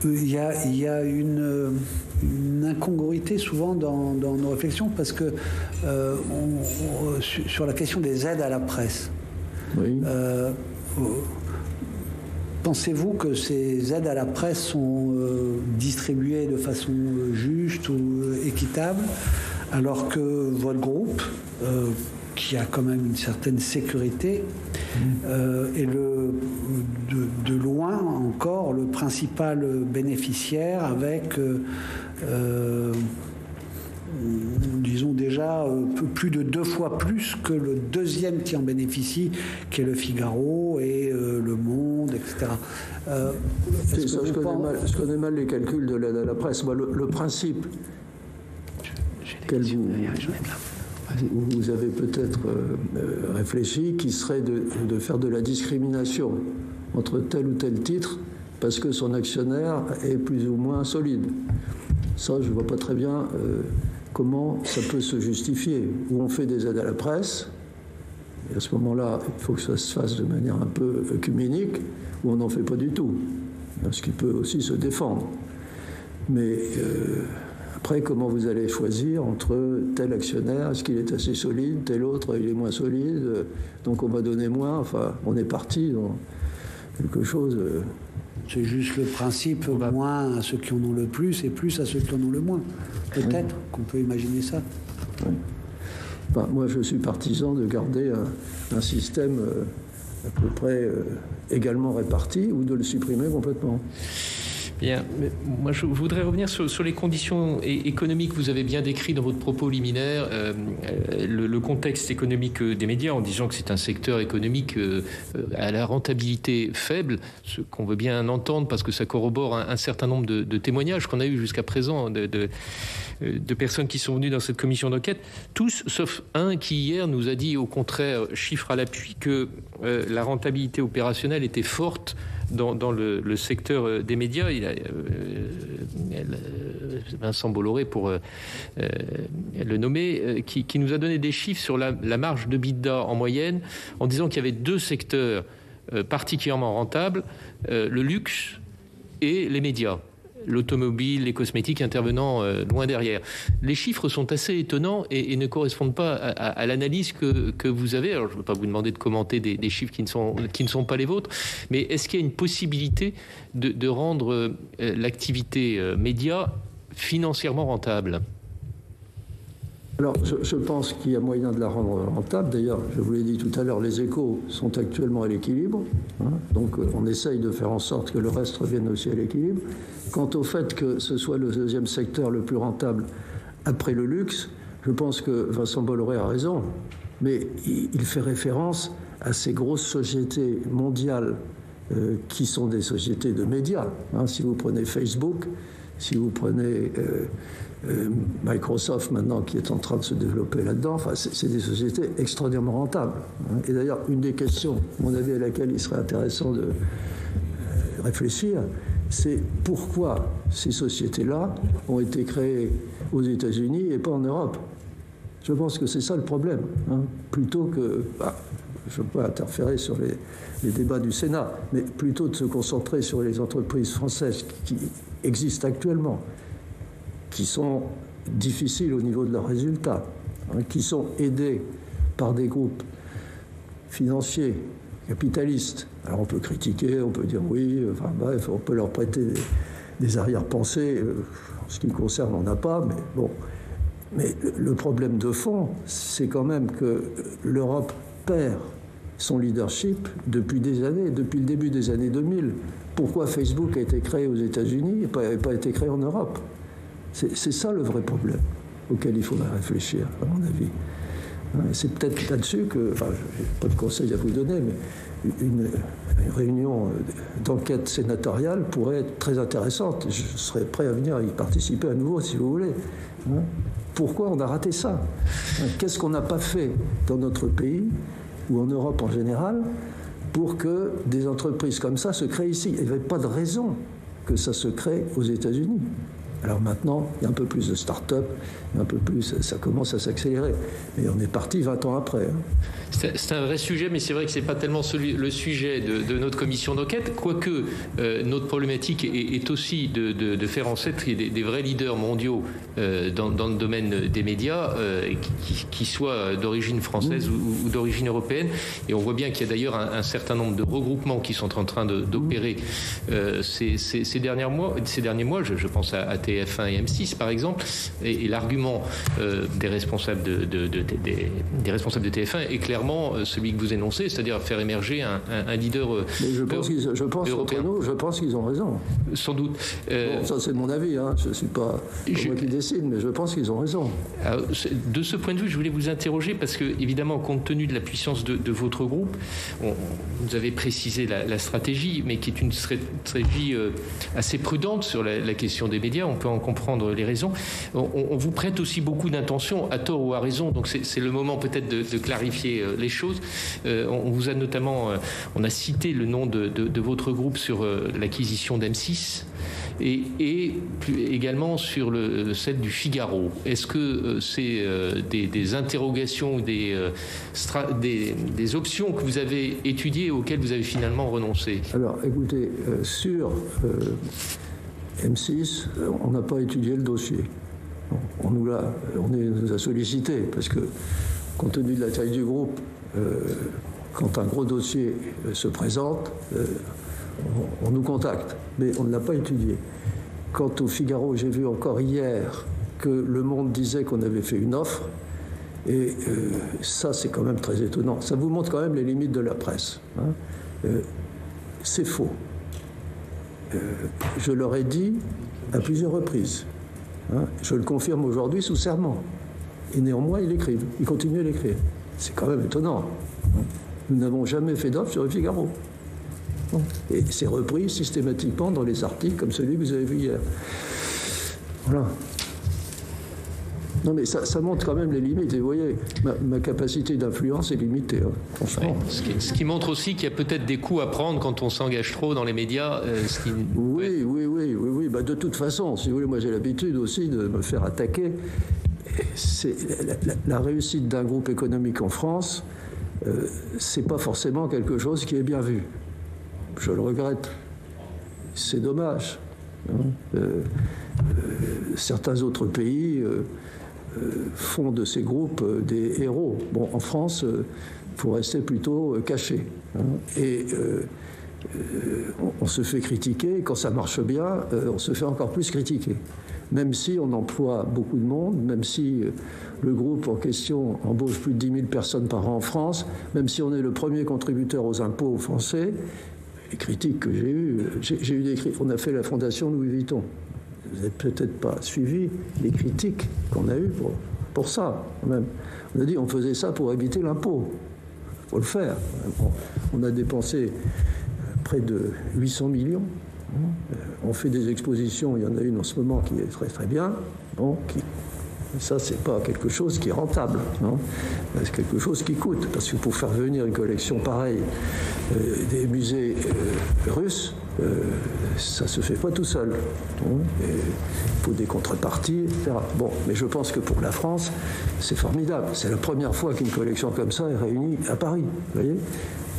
Il y a une incongruité souvent dans nos réflexions parce que sur la question des aides à la presse, Oui. Pensez-vous que ces aides à la presse sont distribuées de façon juste ou équitable alors que votre groupe, qui a quand même une certaine sécurité, est de loin encore le principal bénéficiaire avec, disons déjà, plus de 2 fois plus que le deuxième qui en bénéficie, qui est le Figaro et le Monde, etc. Je connais mal les calculs de l'aide à la presse. Moi, le principe vous avez peut-être réfléchi, qui serait de faire de la discrimination entre tel ou tel titre parce que son actionnaire est plus ou moins solide. Ça, je ne vois pas très bien comment ça peut se justifier. Où on fait des aides à la presse, et à ce moment-là, il faut que ça se fasse de manière un peu œcuménique, ou on n'en fait pas du tout, ce qui peut aussi se défendre. Mais... après, comment vous allez choisir entre tel actionnaire, est-ce qu'il est assez solide, tel autre, il est moins solide, donc on va donner moins, enfin, on est parti dans quelque chose... C'est juste le principe, moins à ceux qui en ont le plus et plus à ceux qui en ont le moins. Peut-être qu'on peut imaginer ça. Oui. Enfin, moi, je suis partisan de garder un système à peu près également réparti ou de le supprimer complètement. Bien, moi je voudrais revenir sur les conditions économiques que vous avez bien décrites dans votre propos liminaire, le contexte économique des médias en disant que c'est un secteur économique à la rentabilité faible, ce qu'on veut bien entendre parce que ça corrobore un certain nombre de témoignages qu'on a eu jusqu'à présent de personnes qui sont venues dans cette commission d'enquête, tous sauf un qui hier nous a dit au contraire, chiffre à l'appui, que la rentabilité opérationnelle était forte dans le secteur des médias. Vincent Bolloré, pour le nommer, qui nous a donné des chiffres sur la marge de EBITDA en moyenne, en disant qu'il y avait 2 secteurs particulièrement rentables, le luxe et les médias. L'automobile, les cosmétiques intervenant loin derrière. Les chiffres sont assez étonnants et ne correspondent pas à l'analyse que vous avez. Alors, je ne veux pas vous demander de commenter des chiffres qui ne sont pas les vôtres, mais est-ce qu'il y a une possibilité de rendre l'activité média financièrement rentable ? Alors, je pense qu'il y a moyen de la rendre rentable. D'ailleurs, je vous l'ai dit tout à l'heure, les Échos sont actuellement à l'équilibre. Donc, on essaye de faire en sorte que le reste revienne aussi à l'équilibre. Quant au fait que ce soit le deuxième secteur le plus rentable après le luxe, je pense que Vincent Bolloré a raison. Mais il fait référence à ces grosses sociétés mondiales qui sont des sociétés de médias. Si vous prenez Facebook, si vous prenez Microsoft maintenant qui est en train de se développer là-dedans, enfin, c'est des sociétés extraordinairement rentables. Et d'ailleurs, une des questions, à mon avis, à laquelle il serait intéressant de réfléchir, c'est pourquoi ces sociétés-là ont été créées aux États-Unis et pas en Europe. Je pense que c'est ça le problème. Plutôt que... je ne veux pas interférer sur les débats du Sénat, mais plutôt de se concentrer sur les entreprises françaises qui existent actuellement, qui sont difficiles au niveau de leurs résultats, qui sont aidées par des groupes financiers, capitalistes. Alors on peut critiquer, on peut dire oui, enfin bref, on peut leur prêter des arrière-pensées. En ce qui me concerne, on n'a pas, mais bon. Mais le problème de fond, c'est quand même que l'Europe perd son leadership depuis des années, depuis le début des années 2000. Pourquoi Facebook a été créé aux États-Unis et pas été créé en Europe? C'est ça le vrai problème auquel il faudrait réfléchir, à mon avis. C'est peut-être là-dessus que, enfin, je n'ai pas de conseil à vous donner, mais une réunion d'enquête sénatoriale pourrait être très intéressante. Je serais prêt à venir y participer à nouveau, si vous voulez. Pourquoi on a raté ça? Qu'est-ce qu'on n'a pas fait dans notre pays, ou en Europe en général, pour que des entreprises comme ça se créent ici? Il n'y avait pas de raison que ça se crée aux États-Unis. Alors maintenant, il y a un peu plus de start-up, un peu plus, ça commence à s'accélérer. Mais on est parti 20 ans après. C'est un vrai sujet, mais c'est vrai que ce n'est pas tellement le sujet de notre commission d'enquête, quoique notre problématique est aussi de faire en sorte qu'il y ait des vrais leaders mondiaux dans le domaine des médias, qui soient d'origine française ou d'origine européenne. Et on voit bien qu'il y a d'ailleurs un certain nombre de regroupements qui sont en train d'opérer ces derniers mois. Je pense à TF1 et M6, par exemple, et l'argument des responsables des responsables de TF1 est clairement celui que vous énoncez, c'est-à-dire faire émerger un leader européen. Je pense qu'ils ont raison. Sans doute. Bon, ça, c'est mon avis. Je ne suis pas moi qui décide, mais je pense qu'ils ont raison. Alors, de ce point de vue, je voulais vous interroger parce que, évidemment, compte tenu de la puissance de votre groupe, vous avez précisé la stratégie, mais qui est une stratégie assez prudente sur la question des médias. On peut en comprendre les raisons. On vous prête aussi beaucoup d'intentions, à tort ou à raison. Donc, c'est le moment peut-être de clarifier les choses. On vous a notamment, on a cité le nom de votre groupe sur l'acquisition d'M6 et également sur celle du Figaro. Est-ce que c'est des interrogations ou des options que vous avez étudiées et auxquelles vous avez finalement renoncé? Alors, écoutez, sur M6, on n'a pas étudié le dossier. On nous a sollicité parce que, compte tenu de la taille du groupe, quand un gros dossier se présente, on nous contacte, mais on ne l'a pas étudié. Quant au Figaro, j'ai vu encore hier que Le Monde disait qu'on avait fait une offre, et ça, c'est quand même très étonnant. Ça vous montre quand même les limites de la presse. C'est faux. Je leur ai dit à plusieurs reprises. Je le confirme aujourd'hui sous serment. Et néanmoins, ils l'écrivent. Ils continuent à l'écrire. C'est quand même étonnant. Nous n'avons jamais fait d'offre sur le Figaro. Et c'est repris systématiquement dans les articles comme celui que vous avez vu hier. Voilà. Non, mais ça montre quand même les limites. Et vous voyez, ma capacité d'influence est limitée, franchement. Ouais, ce qui montre aussi qu'il y a peut-être des coups à prendre quand on s'engage trop dans les médias. Oui. Bah, de toute façon, si vous voulez, moi j'ai l'habitude aussi de me faire attaquer. C'est la réussite d'un groupe économique en France, c'est pas forcément quelque chose qui est bien vu. Je le regrette. C'est dommage. Certains autres pays font de ces groupes des héros. Bon, en France, il faut rester plutôt caché. Et on se fait critiquer, et quand ça marche bien, on se fait encore plus critiquer. même si on emploie beaucoup de monde, même si le groupe en question embauche plus de 10 000 personnes par an en France, même si on est le premier contributeur aux impôts français. Les critiques que j'ai eu des critiques. On a fait la fondation Louis Vuitton. Vous n'avez peut-être pas suivi les critiques qu'on a eues pour ça, quand même. On a dit on faisait ça pour éviter l'impôt. Il faut le faire. On a dépensé près de 800 millions. On fait des expositions, il y en a une en ce moment qui est très très bien. Bon, ça, c'est pas quelque chose qui est rentable, non ? C'est quelque chose qui coûte, parce que pour faire venir une collection pareille des musées russes, ça se fait pas tout seul. Il faut des contreparties, etc. Bon, mais je pense que pour la France, c'est formidable. C'est la première fois qu'une collection comme ça est réunie à Paris, vous voyez ?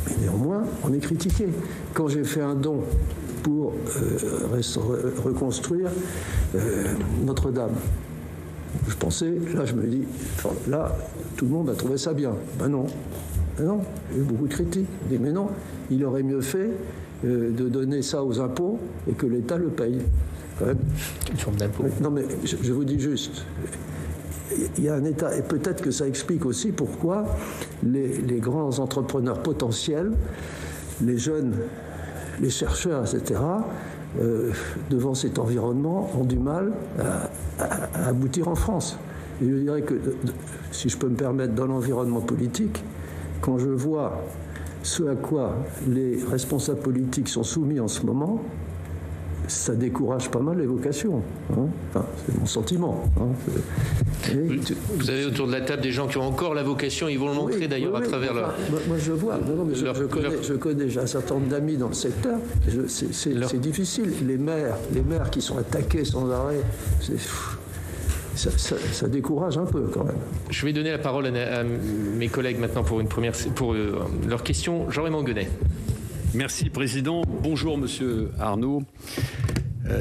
Mais néanmoins, on est critiqué. Quand j'ai fait un don pour reconstruire Notre-Dame, je pensais, là je me dis, là tout le monde a trouvé ça bien. Ben non, il y a eu beaucoup de critiques. Je dis, mais non, il aurait mieux fait de donner ça aux impôts et que l'État le paye. Quand même. Quelle forme d'impôt ? Non mais je vous dis juste, il y a un État, et peut-être que ça explique aussi pourquoi les grands entrepreneurs potentiels, les jeunes, les chercheurs, etc., devant cet environnement, ont du mal à aboutir en France. Et je dirais que, si je peux me permettre, dans l'environnement politique, quand je vois ce à quoi les responsables politiques sont soumis en ce moment, ça décourage pas mal les vocations. Enfin, c'est mon sentiment. Vous avez autour de la table des gens qui ont encore la vocation, ils vont le montrer d'ailleurs à travers leur... Moi je vois, mais je connais, j'ai un certain nombre d'amis dans le secteur, c'est difficile. Les maires qui sont attaqués sans arrêt, ça décourage un peu quand même. Je vais donner la parole à mes collègues maintenant pour leurs questions. Jean-Raymond Guenet. Merci, Président. Bonjour, Monsieur Arnaud.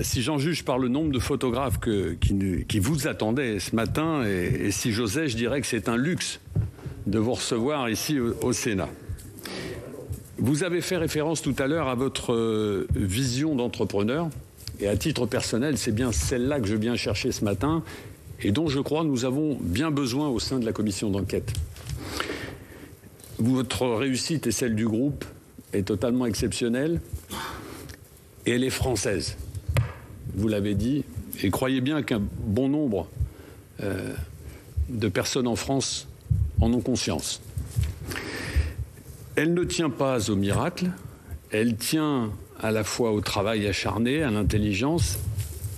Si j'en juge par le nombre de photographes qui vous attendaient ce matin, et si j'osais, je dirais que c'est un luxe de vous recevoir ici au Sénat. Vous avez fait référence tout à l'heure à votre vision d'entrepreneur, et à titre personnel, c'est bien celle-là que je viens chercher ce matin, et dont je crois nous avons bien besoin au sein de la commission d'enquête. Votre réussite et celle du groupe est totalement exceptionnelle et elle est française. Vous l'avez dit, et croyez bien qu'un bon nombre de personnes en France en ont conscience. Elle ne tient pas au miracle, elle tient à la fois au travail acharné, à l'intelligence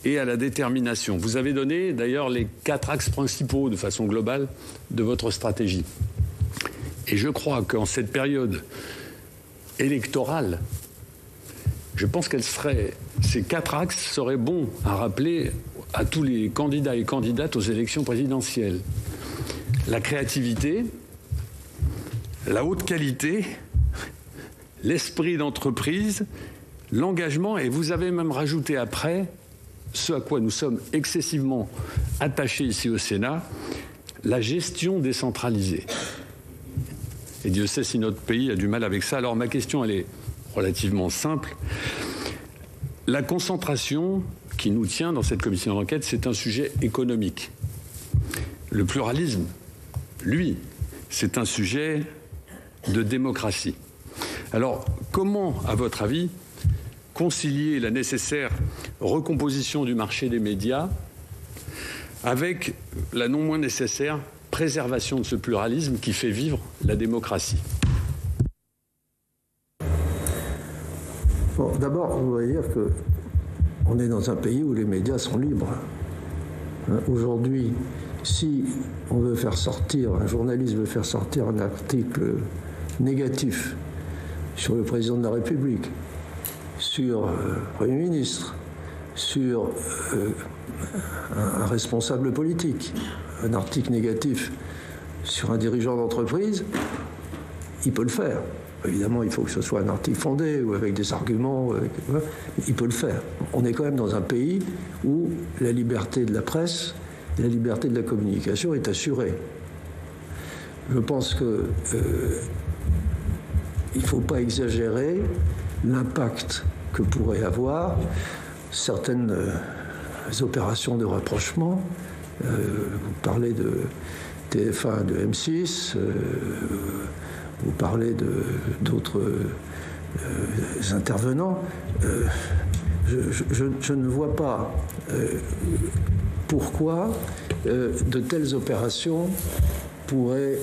et à la détermination. Vous avez donné d'ailleurs les 4 axes principaux de façon globale de votre stratégie. Et je crois qu'en cette période électorale, je pense ces 4 axes seraient bons à rappeler à tous les candidats et candidates aux élections présidentielles. La créativité, la haute qualité, l'esprit d'entreprise, l'engagement, et vous avez même rajouté après, ce à quoi nous sommes excessivement attachés ici au Sénat, la gestion décentralisée. Et Dieu sait si notre pays a du mal avec ça. Alors ma question, elle est relativement simple. La concentration qui nous tient dans cette commission d'enquête, c'est un sujet économique. Le pluralisme, lui, c'est un sujet de démocratie. Alors, comment, à votre avis, concilier la nécessaire recomposition du marché des médias avec la non moins nécessaire préservation de ce pluralisme qui fait vivre la démocratie? Bon, d'abord, on va dire qu'on est dans un pays où les médias sont libres. Aujourd'hui, si on veut faire sortir, un journaliste veut faire sortir un article négatif sur le président de la République, sur le Premier ministre, sur un responsable politique, un article négatif sur un dirigeant d'entreprise, il peut le faire. Évidemment, il faut que ce soit un article fondé ou avec des arguments. Il peut le faire. On est quand même dans un pays où la liberté de la presse et la liberté de la communication est assurée. Je pense que il ne faut pas exagérer l'impact que pourraient avoir certaines opérations de rapprochement. Vous parlez de TF1, de M6, vous parlez d'autres intervenants. Je ne vois pas pourquoi de telles opérations pourraient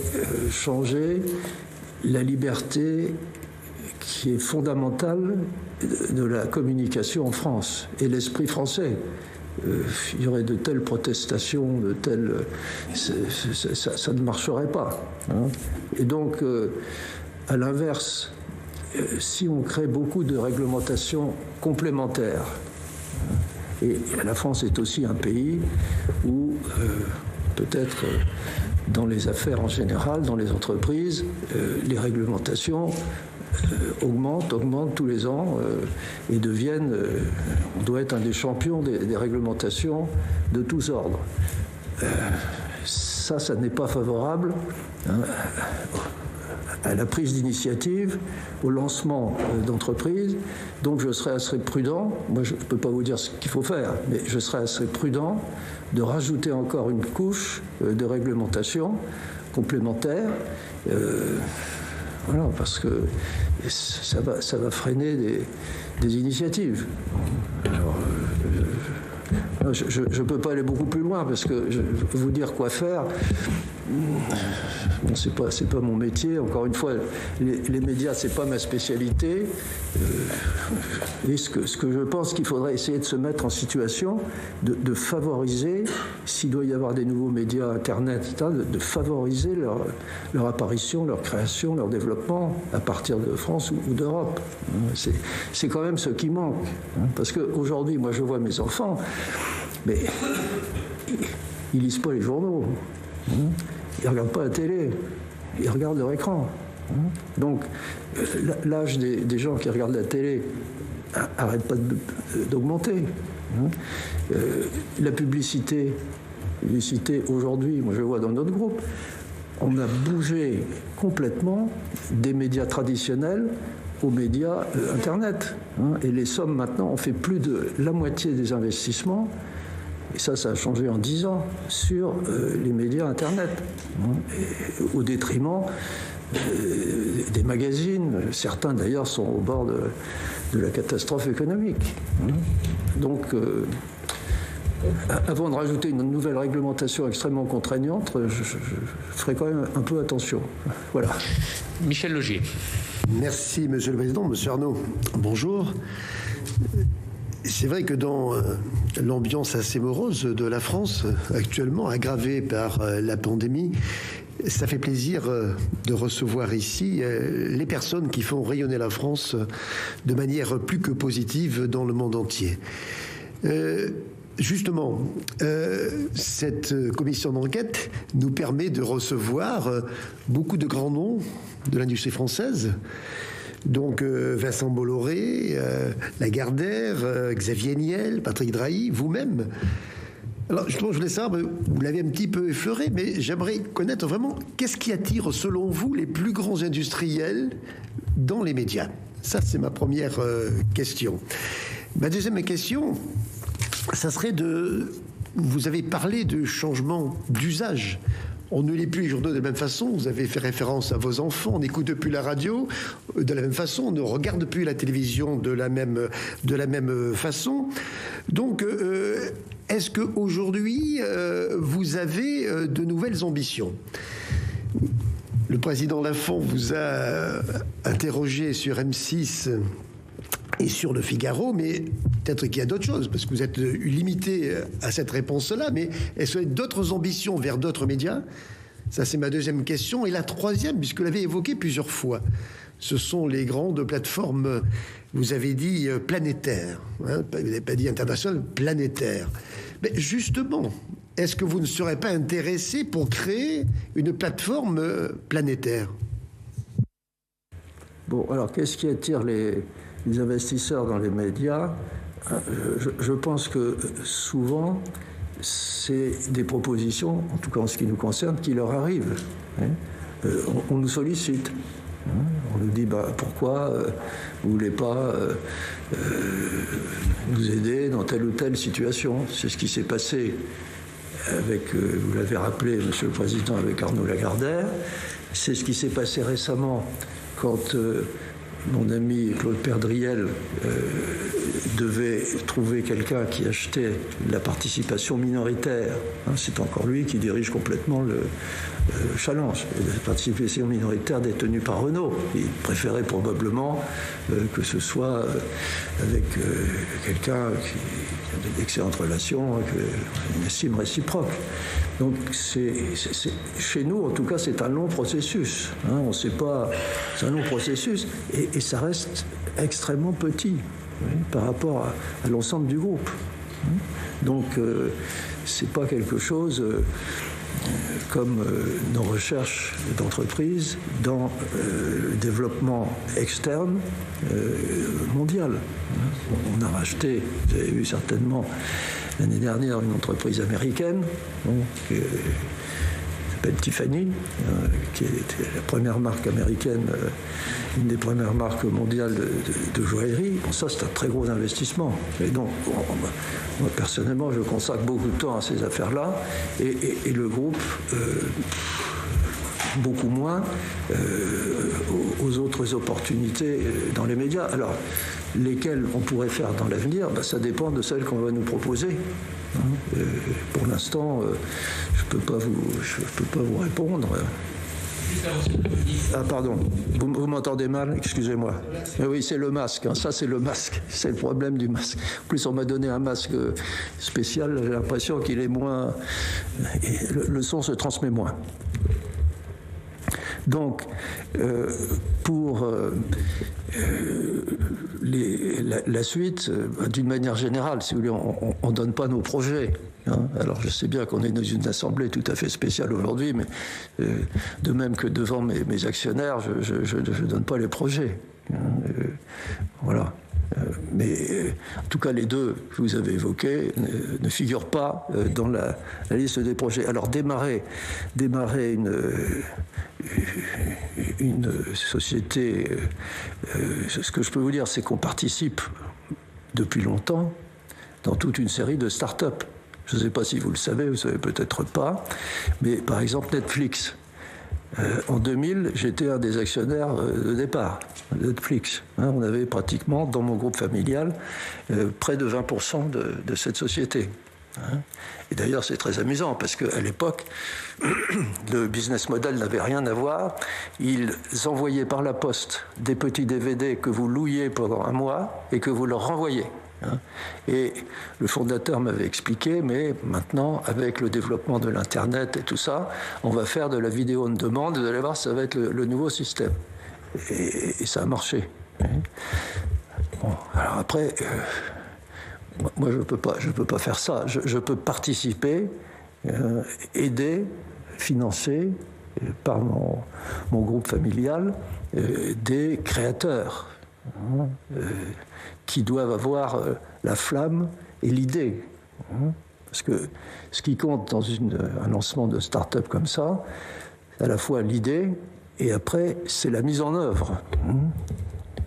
changer la liberté qui est fondamentale de la communication en France et l'esprit français. Il y aurait de telles protestations, ça ne marcherait pas. Hein. Et donc, à l'inverse, si on crée beaucoup de réglementations complémentaires, et la France est aussi un pays où peut-être dans les affaires en général, dans les entreprises, les réglementations augmentent tous les ans et deviennent, on doit être un des champions des réglementations de tous ordres. Ça n'est pas favorable à la prise d'initiative, au lancement d'entreprises. Donc je serais assez prudent, moi je ne peux pas vous dire ce qu'il faut faire, mais je serais assez prudent de rajouter encore une couche de réglementation complémentaire, voilà, parce que ça va freiner des initiatives. Alors, je ne peux pas aller beaucoup plus loin parce que vous dire quoi faire, bon, c'est pas mon métier. Encore une fois, les médias, c'est pas ma spécialité. Et ce que je pense qu'il faudrait essayer de se mettre en situation de favoriser, s'il doit y avoir des nouveaux médias Internet, etc., de favoriser leur apparition, leur création, leur développement à partir de France ou d'Europe. C'est quand même ce qui manque. Parce qu'aujourd'hui, moi, je vois mes enfants, mais ils lisent pas les journaux. Ils ne regardent pas la télé, ils regardent leur écran. Donc, l'âge des gens qui regardent la télé n'arrête pas d'augmenter. La publicité aujourd'hui, moi je vois dans notre groupe, on a bougé complètement des médias traditionnels aux médias Internet. Et les sommes maintenant, on fait plus de la moitié des investissements. Et ça a changé en 10 ans sur les médias Internet, au détriment des magazines. Certains, d'ailleurs, sont au bord de la catastrophe économique. Donc, avant de rajouter une nouvelle réglementation extrêmement contraignante, je ferai quand même un peu attention. Voilà. Michel Laugier. Merci, Monsieur le Président. Monsieur Arnaud, bonjour. C'est vrai que dans l'ambiance assez morose de la France, actuellement aggravée par la pandémie, ça fait plaisir de recevoir ici les personnes qui font rayonner la France de manière plus que positive dans le monde entier. Justement, cette commission d'enquête nous permet de recevoir beaucoup de grands noms de l'industrie française. Donc Vincent Bolloré, Lagardère, Xavier Niel, Patrick Drahi, vous-même. Alors justement, je voulais savoir, vous l'avez un petit peu effleuré, mais j'aimerais connaître vraiment qu'est-ce qui attire selon vous les plus grands industriels dans les médias. Ça, c'est ma première question. Ma deuxième question, ça serait vous avez parlé de changement d'usage. On ne lit plus les journaux de la même façon. Vous avez fait référence à vos enfants. On n'écoute plus la radio de la même façon. On ne regarde plus la télévision de la même façon. Donc, est-ce qu'aujourd'hui, vous avez de nouvelles ambitions ? Le président Lafont vous a interrogé sur M6 et sur Le Figaro, mais peut-être qu'il y a d'autres choses, parce que vous êtes limité à cette réponse-là, mais est-ce qu'il y a d'autres ambitions vers d'autres médias ? Ça, c'est ma deuxième question. Et la troisième, puisque vous l'avez évoqué plusieurs fois, ce sont les grandes plateformes, vous avez dit planétaires, hein, vous n'avez pas dit internationales, planétaires. Mais justement, est-ce que vous ne serez pas intéressé pour créer une plateforme planétaire ? Bon, alors, qu'est-ce qui attire les investisseurs dans les médias? Je pense que souvent, c'est des propositions, en tout cas en ce qui nous concerne, qui leur arrivent. On nous sollicite. On nous dit pourquoi vous ne voulez pas nous aider dans telle ou telle situation. C'est ce qui s'est passé avec, vous l'avez rappelé, Monsieur le Président, avec Arnaud Lagardère. C'est ce qui s'est passé récemment quand mon ami Claude Perdriel devait trouver quelqu'un qui achetait la participation minoritaire. C'est encore lui qui dirige complètement le Challenge, la participation minoritaire détenue par Renault. Il préférait probablement que ce soit avec quelqu'un qui a d'excellentes relations, avec une estime réciproque. Donc chez nous, en tout cas, c'est un long processus. On ne sait pas, c'est un long processus et ça reste extrêmement petit par rapport à l'ensemble du groupe. Donc c'est pas quelque chose comme nos recherches d'entreprise dans le développement externe mondial. On a racheté, vous avez vu certainement l'année dernière, une entreprise américaine qui s'appelle Tiffany, qui était la première marque américaine, une des premières marques mondiales de joaillerie. Bon, ça, c'est un très gros investissement. Et donc, moi, personnellement, je consacre beaucoup de temps à ces affaires-là, et le groupe, beaucoup moins aux autres opportunités dans les médias. Alors, lesquelles on pourrait faire dans l'avenir, ça dépend de celles qu'on va nous proposer. Pour l'instant, je peux pas vous répondre. Ah pardon, vous m'entendez mal, excusez-moi. Mais oui, c'est le masque, ça c'est le masque, c'est le problème du masque. En plus, on m'a donné un masque spécial, j'ai l'impression qu'il est moins... Le son se transmet moins. Donc, pour la suite, d'une manière générale, si vous voulez, on ne donne pas nos projets. Alors, je sais bien qu'on est dans une assemblée tout à fait spéciale aujourd'hui, mais de même que devant mes actionnaires, je ne donne pas les projets. Voilà. Mais en tout cas, les deux que vous avez évoqués ne figurent pas dans la liste des projets. Alors, démarrer une société, ce que je peux vous dire, c'est qu'on participe depuis longtemps dans toute une série de start-up. Je ne sais pas si vous le savez, vous ne savez peut-être pas, mais par exemple Netflix. En 2000, j'étais un des actionnaires de départ de Netflix. On avait pratiquement, dans mon groupe familial, près de 20% de cette société. Et d'ailleurs, c'est très amusant, parce qu'à l'époque, le business model n'avait rien à voir. Ils envoyaient par la poste des petits DVD que vous louiez pendant un mois et que vous leur renvoyiez. Et le fondateur m'avait expliqué, mais maintenant, avec le développement de l'Internet et tout ça, on va faire de la vidéo on demande, vous allez voir, ça va être le nouveau système. Et ça a marché. Bon, alors après, moi je peux pas faire ça. Je peux participer, aider, financer, par mon groupe familial, des créateurs. Qui doivent avoir la flamme et l'idée. Parce que ce qui compte dans un lancement de start-up comme ça, c'est à la fois l'idée et après, c'est la mise en œuvre.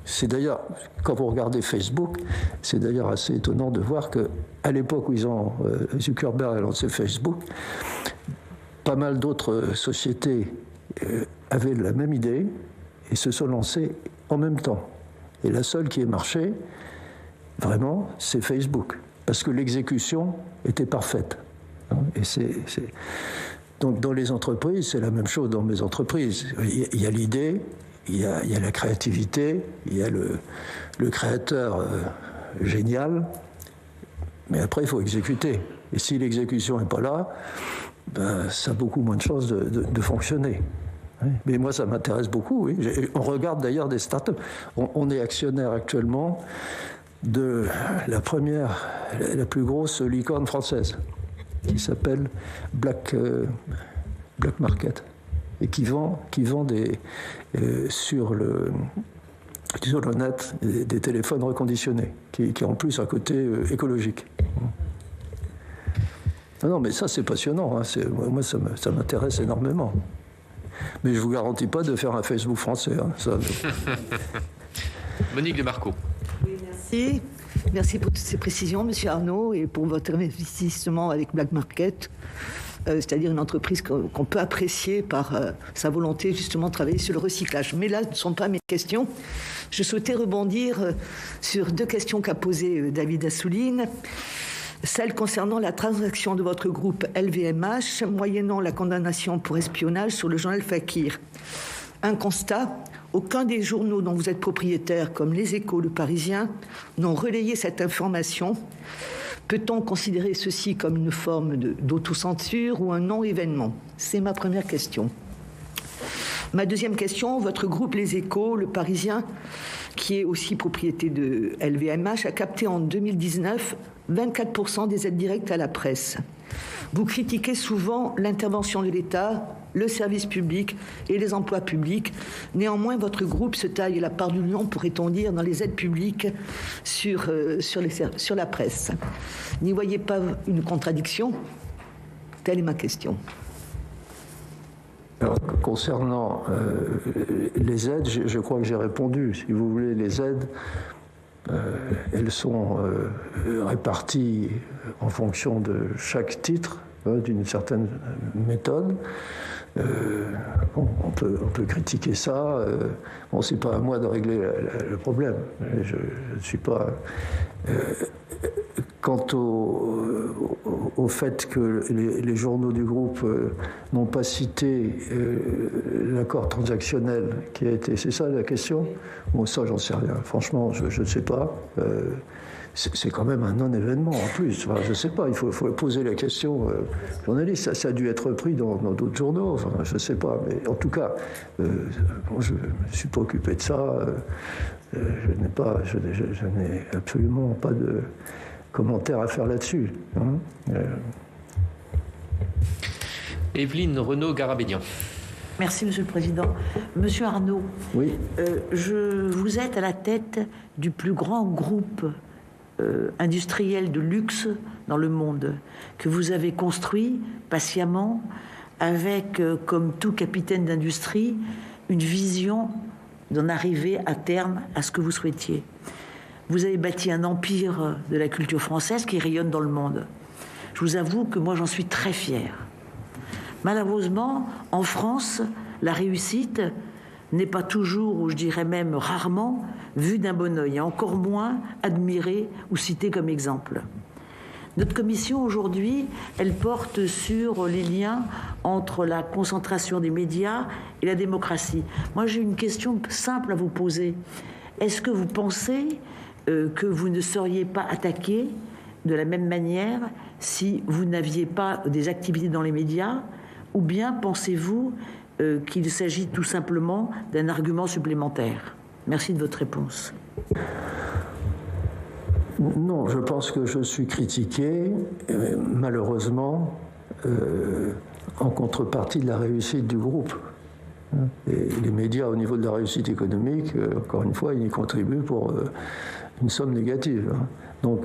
C'est d'ailleurs, quand vous regardez Facebook, c'est d'ailleurs assez étonnant de voir qu'à l'époque où Zuckerberg a lancé Facebook, pas mal d'autres sociétés avaient la même idée et se sont lancées en même temps. Et la seule qui ait marché, vraiment, c'est Facebook. Parce que l'exécution était parfaite. Et Donc, dans les entreprises, c'est la même chose dans mes entreprises. Il y a l'idée, il y a la créativité, il y a le créateur génial, mais après, il faut exécuter. Et si l'exécution n'est pas là, ça a beaucoup moins de chances de fonctionner. Mais moi, ça m'intéresse beaucoup. Oui. On regarde d'ailleurs des startups. On est actionnaire actuellement de la plus grosse licorne française, qui s'appelle Black Market, et qui vend sur le net des téléphones reconditionnés, qui ont en plus un côté écologique. Non, mais ça, c'est passionnant. Moi, ça m'intéresse énormément. Mais je ne vous garantis pas de faire un Facebook français. Ça. Monique de Marco. Oui, merci. Merci pour toutes ces précisions, Monsieur Arnaud, et pour votre investissement avec Black Market, c'est-à-dire une entreprise qu'on peut apprécier par sa volonté justement de travailler sur le recyclage. Mais là, ce ne sont pas mes questions. Je souhaitais rebondir sur 2 questions qu'a posées David Assouline. Celle concernant la transaction de votre groupe LVMH, moyennant la condamnation pour espionnage sur le journal Fakir. Un constat, aucun des journaux dont vous êtes propriétaire, comme Les Échos, Le Parisien, n'ont relayé cette information. Peut-on considérer ceci comme une forme d'autocensure ou un non-événement? C'est ma première question. Ma deuxième question, votre groupe Les Échos, Le Parisien, qui est aussi propriété de LVMH, a capté en 2019 24% des aides directes à la presse. Vous critiquez souvent l'intervention de l'État, le service public et les emplois publics. Néanmoins, votre groupe se taille la part du lion, pourrait-on dire, dans les aides publiques sur la presse. N'y voyez pas une contradiction? Telle est ma question. Alors, concernant les aides, je crois que j'ai répondu. Si vous voulez, les aides, elles sont réparties en fonction de chaque titre, d'une certaine méthode. On peut critiquer ça. Bon, c'est pas à moi de régler le problème. Je ne suis pas. Quant au fait que les journaux du groupe n'ont pas cité l'accord transactionnel qui a été... C'est ça la question? Bon, ça, j'en sais rien. Franchement, je ne sais pas. C'est quand même un non-événement en plus. Enfin, je ne sais pas, il faut poser la question journaliste. Ça a dû être pris dans d'autres journaux. Enfin, je ne sais pas. Mais en tout cas, moi, je ne me suis pas occupé de ça. Je n'ai absolument pas de commentaire à faire là-dessus. Evelyne Renaud-Garabédian. Merci, Monsieur le Président. Monsieur Arnaud, oui. Vous êtes à la tête du plus grand groupe industriel de luxe dans le monde, que vous avez construit patiemment avec, comme tout capitaine d'industrie, une vision d'en arriver à terme à ce que vous souhaitiez. Vous avez bâti un empire de la culture française qui rayonne dans le monde. Je vous avoue que moi, j'en suis très fière. Malheureusement, en France, la réussite n'est pas toujours, ou je dirais même rarement, vue d'un bon œil, et encore moins admirée ou citée comme exemple. Notre commission, aujourd'hui, elle porte sur les liens entre la concentration des médias et la démocratie. Moi, j'ai une question simple à vous poser. Est-ce que vous pensez que vous ne seriez pas attaqué de la même manière si vous n'aviez pas des activités dans les médias, ou bien pensez-vous qu'il s'agit tout simplement d'un argument supplémentaire? Merci de votre réponse. Non, je pense que je suis critiqué, malheureusement, en contrepartie de la réussite du groupe. Et les médias, au niveau de la réussite économique, encore une fois, ils y contribuent pour une somme négative. Donc,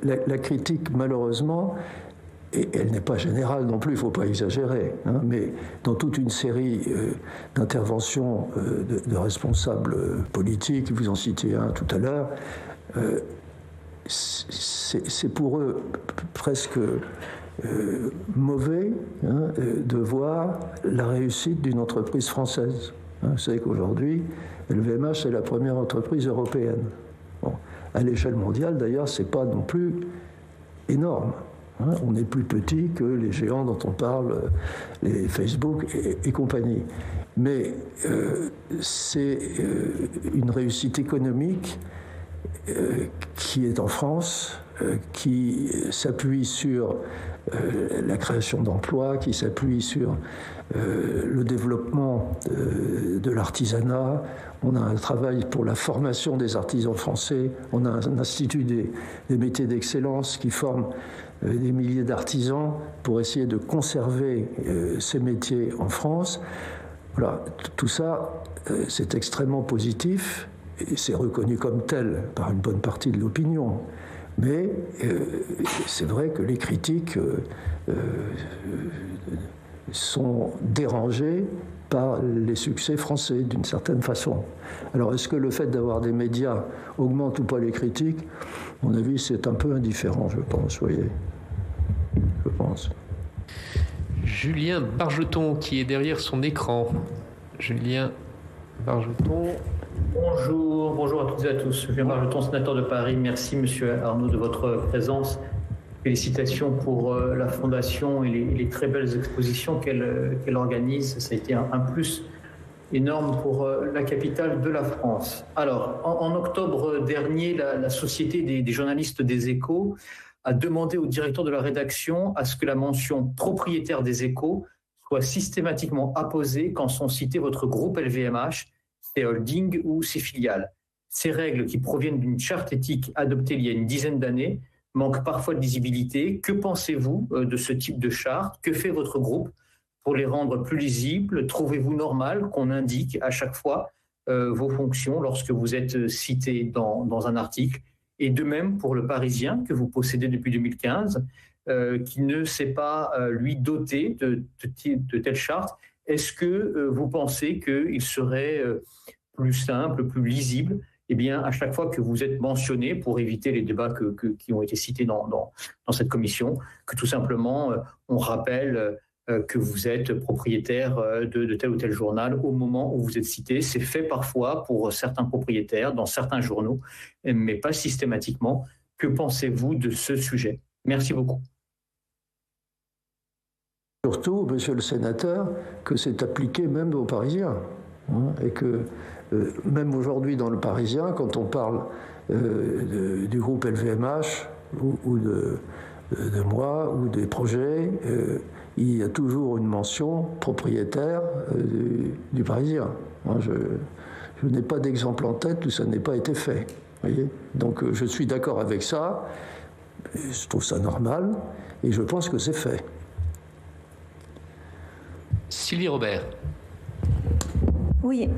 la critique, malheureusement, et elle n'est pas générale non plus, il ne faut pas exagérer, mais dans toute une série d'interventions de responsables politiques, vous en citez un tout à l'heure, c'est pour eux presque mauvais de voir la réussite d'une entreprise française. Vous savez qu'aujourd'hui, LVMH est la première entreprise européenne. Bon, à l'échelle mondiale, d'ailleurs, ce n'est pas non plus énorme. On est plus petit que les géants dont on parle, les Facebook et compagnie. Mais c'est une réussite économique qui est en France, qui s'appuie sur la création d'emplois, qui s'appuie sur le développement de l'artisanat. On a un travail pour la formation des artisans français. On a un institut des métiers d'excellence qui forme des milliers d'artisans pour essayer de conserver ces métiers en France. Voilà, tout ça, c'est extrêmement positif et c'est reconnu comme tel par une bonne partie de l'opinion. Mais c'est vrai que les critiques sont dérangés par les succès français, d'une certaine façon. Alors, est-ce que le fait d'avoir des médias augmente ou pas les critiques? À mon avis, c'est un peu indifférent, je pense, voyez. Je pense. Julien Bargeton, qui est derrière son écran. Julien Bargeton. Bonjour à toutes et à tous. Julien Bargeton, sénateur de Paris. Merci, Monsieur Arnaud, de votre présence. Félicitations pour la Fondation et les très belles expositions qu'elle organise. Ça a été un plus énorme pour la capitale de la France. Alors, en octobre dernier, la Société des journalistes des Échos a demandé au directeur de la rédaction à ce que la mention propriétaire des Échos soit systématiquement apposée quand sont cités votre groupe LVMH, ses holdings ou ses filiales. Ces règles, qui proviennent d'une charte éthique adoptée il y a une dizaine d'années, manquent parfois de lisibilité. Que pensez-vous de ce type de charte? Que fait votre groupe pour les rendre plus lisibles? Trouvez-vous normal qu'on indique à chaque fois vos fonctions lorsque vous êtes cité dans un article? Et de même pour le Parisien, que vous possédez depuis 2015, qui ne s'est pas, lui, doté de telle charte. Est-ce que vous pensez qu'il serait plus simple, plus lisible, eh bien, à chaque fois que vous êtes mentionné, pour éviter les débats qui ont été cités dans cette commission, que tout simplement on rappelle que vous êtes propriétaire de tel ou tel journal au moment où vous êtes cité? C'est fait parfois pour certains propriétaires dans certains journaux, mais pas systématiquement. Que pensez-vous de ce sujet? Merci beaucoup. Surtout, monsieur le sénateur, que c'est appliqué même aux Parisiens. Et que même aujourd'hui dans le Parisien, quand on parle du groupe LVMH ou de moi ou des projets, il y a toujours une mention propriétaire du Parisien. Moi, je n'ai pas d'exemple en tête où ça n'ait pas été fait. Voyez. Donc je suis d'accord avec ça, je trouve ça normal et je pense que c'est fait. Sylvie Robert. Oui,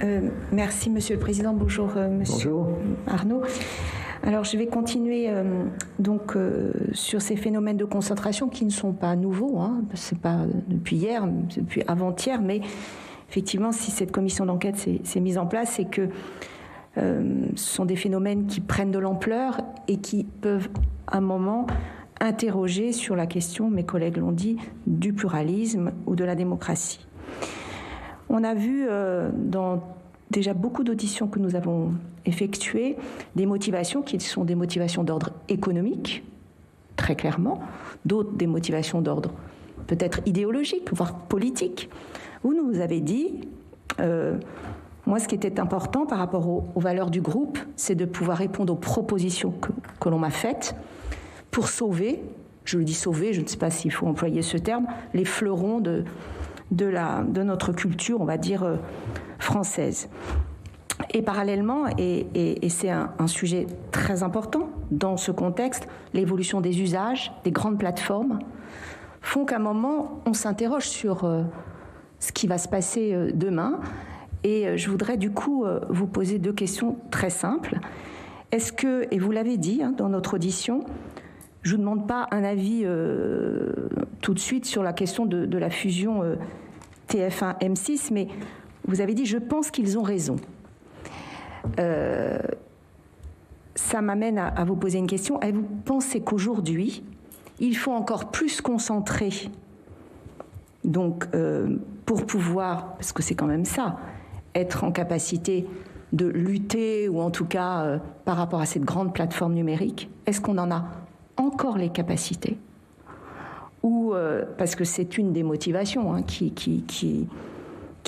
merci Monsieur le Président. Bonjour Monsieur Arnaud. Alors je vais continuer sur ces phénomènes de concentration qui ne sont pas nouveaux, c'est pas depuis hier, depuis avant-hier, mais effectivement si cette commission d'enquête s'est mise en place, c'est que ce sont des phénomènes qui prennent de l'ampleur et qui peuvent à un moment interroger sur la question, mes collègues l'ont dit, du pluralisme ou de la démocratie. On a vu dans déjà beaucoup d'auditions que nous avons effectuées des motivations qui sont des motivations d'ordre économique, très clairement, d'autres des motivations d'ordre peut-être idéologique, voire politique. Vous nous avez dit, moi ce qui était important par rapport aux valeurs du groupe, c'est de pouvoir répondre aux propositions que l'on m'a faites pour sauver, je le dis sauver, je ne sais pas s'il faut employer ce terme, les fleurons de notre culture, on va dire, française. Et parallèlement, et c'est un sujet très important dans ce contexte, l'évolution des usages, des grandes plateformes, font qu'à un moment, on s'interroge sur ce qui va se passer demain. Et je voudrais du coup vous poser deux questions très simples. Est-ce que, et vous l'avez dit dans notre audition, je ne vous demande pas un avis tout de suite sur la question de la fusion TF1-M6, mais vous avez dit « je pense qu'ils ont raison ». Ça m'amène à vous poser une question. Et vous pensez qu'aujourd'hui, il faut encore plus concentrer, donc pour pouvoir, parce que c'est quand même ça, être en capacité de lutter, ou en tout cas par rapport à cette grande plateforme numérique, est-ce qu'on en a encore les capacités? Ou parce que c'est une des motivations qui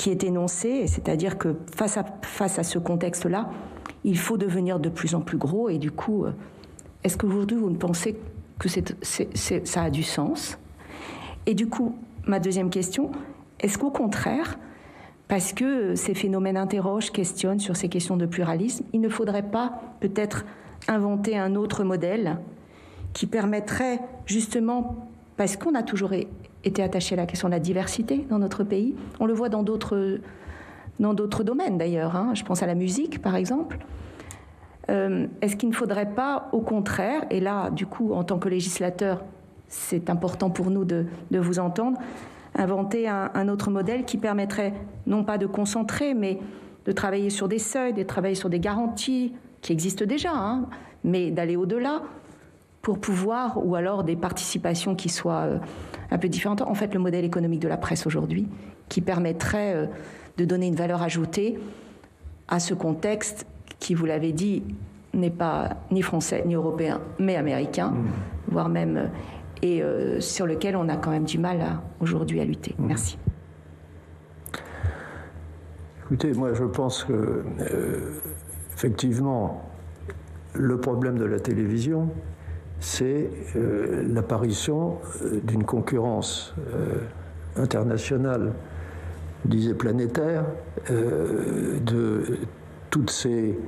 est énoncée, c'est-à-dire que face à ce contexte-là, il faut devenir de plus en plus gros. Et du coup, est-ce qu'aujourd'hui vous ne pensez que ça a du sens? Et du coup, ma deuxième question, est-ce qu'au contraire, parce que ces phénomènes interrogent, questionnent sur ces questions de pluralisme, il ne faudrait pas peut-être inventer un autre modèle qui permettrait justement, parce qu'on a toujours été attaché à la question de la diversité dans notre pays, on le voit dans d'autres domaines d'ailleurs, je pense à la musique par exemple, est-ce qu'il ne faudrait pas au contraire, et là du coup en tant que législateur c'est important pour nous de vous entendre, inventer un autre modèle qui permettrait non pas de concentrer, mais de travailler sur des seuils, de travailler sur des garanties qui existent déjà, hein, mais d'aller au-delà pour pouvoir, ou alors des participations qui soient un peu différentes. En fait, le modèle économique de la presse aujourd'hui, qui permettrait de donner une valeur ajoutée à ce contexte qui, vous l'avez dit, n'est pas ni français ni européen, mais américain, voire même, et sur lequel on a quand même du mal aujourd'hui à lutter. Merci. Écoutez, moi je pense que, effectivement, le problème de la télévision, c'est l'apparition d'une concurrence internationale, je disais planétaire, de toutes ces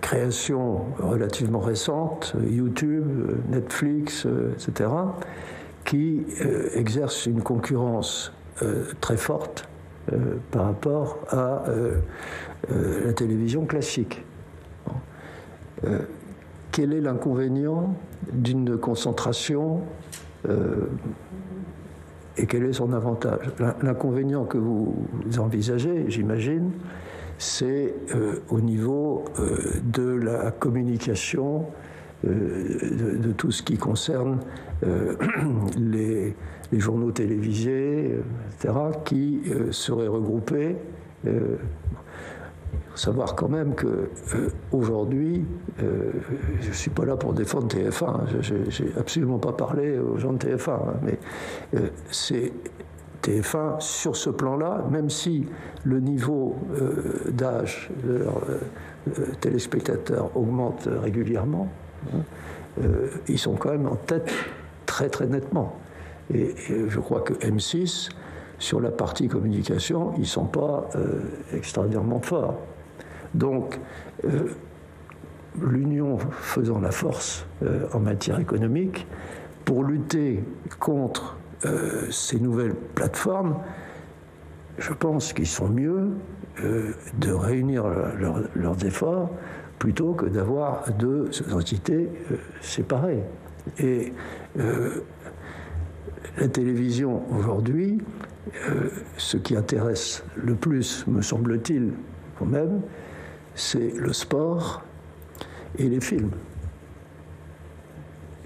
créations relativement récentes, YouTube, Netflix, etc., qui exercent une concurrence très forte par rapport à la télévision classique. Quel est l'inconvénient d'une concentration et quel est son avantage? L'inconvénient que vous envisagez, j'imagine, c'est au niveau de la communication, de tout ce qui concerne les journaux télévisés, etc., qui seraient regroupés. Il faut savoir quand même qu'aujourd'hui, je ne suis pas là pour défendre TF1, je n'ai absolument pas parlé aux gens de TF1, hein, mais c'est TF1 sur ce plan-là, même si le niveau d'âge de leurs téléspectateurs augmente régulièrement, hein, ils sont quand même en tête très très nettement. Et je crois que M6, sur la partie communication, ils ne sont pas extraordinairement forts. Donc, l'union faisant la force en matière économique, pour lutter contre ces nouvelles plateformes, je pense qu'ils sont mieux de réunir leurs efforts plutôt que d'avoir deux entités séparées. Et la télévision aujourd'hui, ce qui intéresse le plus, me semble-t-il, quand même, c'est le sport et les films.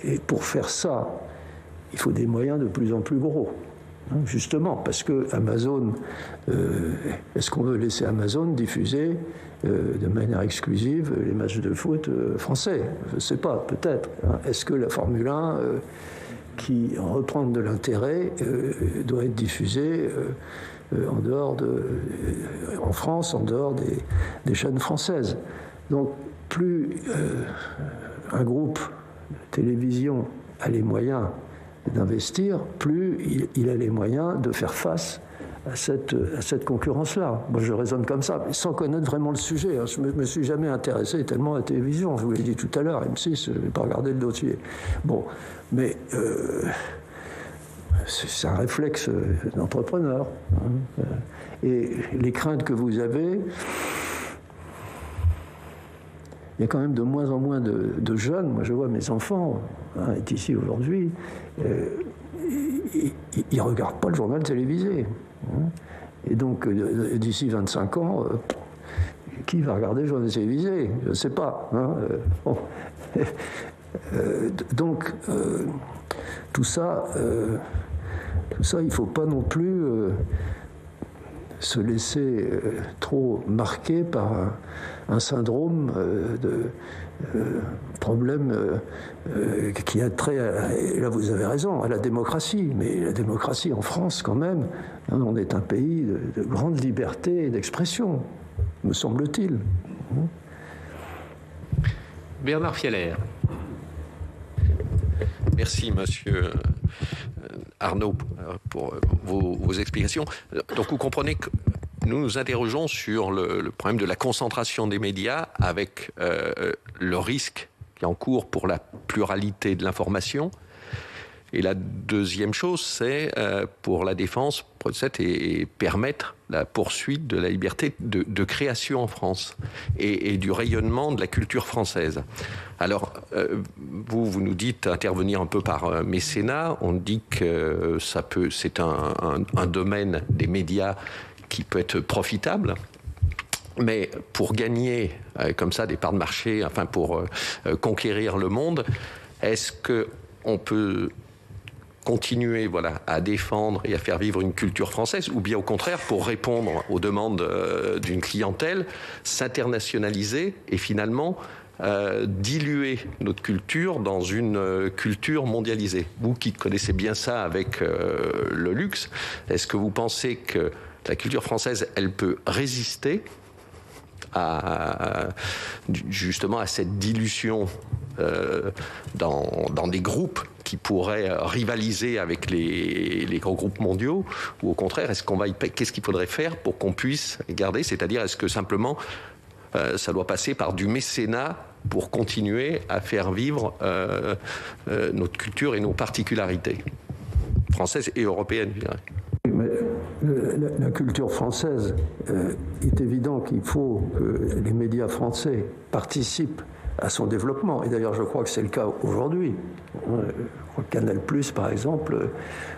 Et pour faire ça, il faut des moyens de plus en plus gros. Justement, parce que Amazon, est-ce qu'on veut laisser Amazon diffuser de manière exclusive les matchs de foot français? Je ne sais pas, peut-être. Est-ce que la Formule 1, qui reprend de l'intérêt, doit être diffusée en France, en dehors des chaînes françaises? Donc, plus un groupe de télévision a les moyens d'investir, plus il a les moyens de faire face à cette concurrence-là. Moi, je raisonne comme ça, sans connaître vraiment le sujet. Hein. Je ne me suis jamais intéressé tellement à la télévision. Je vous l'ai dit tout à l'heure, M6, je n'ai pas regardé le dossier. Bon, mais c'est un réflexe d'entrepreneur. Hein. Et les craintes que vous avez... Il y a quand même de moins en moins de jeunes. Moi, je vois mes enfants, hein, est ici aujourd'hui, ils ne regardent pas le journal télévisé. Hein. Et donc, d'ici 25 ans, qui va regarder le journal télévisé? Je ne sais pas. Hein. Bon. Donc, tout ça, il ne faut pas non plus se laisser trop marquer par un syndrome de problème qui a trait à, et là vous avez raison, à la démocratie. Mais la démocratie en France, quand même, hein, on est un pays de grande liberté et d'expression, me semble-t-il. Bernard Fieller. Merci, monsieur Arnaud, pour vos explications. Donc, vous comprenez que nous nous interrogeons sur le problème de la concentration des médias avec le risque qui est en cours pour la pluralité de l'information. Et la deuxième chose, c'est pour la défense et permettre la poursuite de la liberté de création en France et du rayonnement de la culture française. Alors, vous nous dites intervenir un peu par mécénat. On dit que c'est un domaine des médias qui peut être profitable. Mais pour gagner comme ça des parts de marché, enfin pour conquérir le monde, est-ce qu'on peut continuer à défendre et à faire vivre une culture française, ou bien au contraire, pour répondre aux demandes d'une clientèle, s'internationaliser et finalement diluer notre culture dans une culture mondialisée? Vous qui connaissez bien ça avec le luxe, est-ce que vous pensez que la culture française, elle peut résister justement à cette dilution dans des groupes qui pourraient rivaliser avec les gros groupes mondiaux, ou au contraire, qu'est-ce qu'il faudrait faire pour qu'on puisse garder? C'est-à-dire, est-ce que simplement ça doit passer par du mécénat pour continuer à faire vivre notre culture et nos particularités françaises et européennes, je dirais? Mais la culture française, est évident qu'il faut que les médias français participent à son développement. Et d'ailleurs, je crois que c'est le cas aujourd'hui. Canal+, par exemple,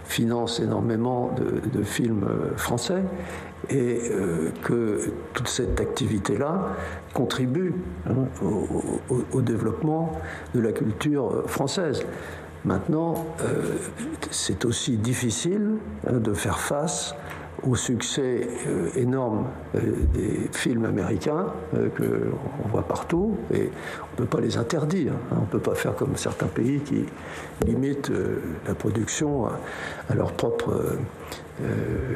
finance énormément de films français et que toute cette activité-là contribue au développement de la culture française. Maintenant, c'est aussi difficile de faire face au succès énorme des films américains qu'on voit partout, et on ne peut pas les interdire. On ne peut pas faire comme certains pays qui limitent la production à leur propre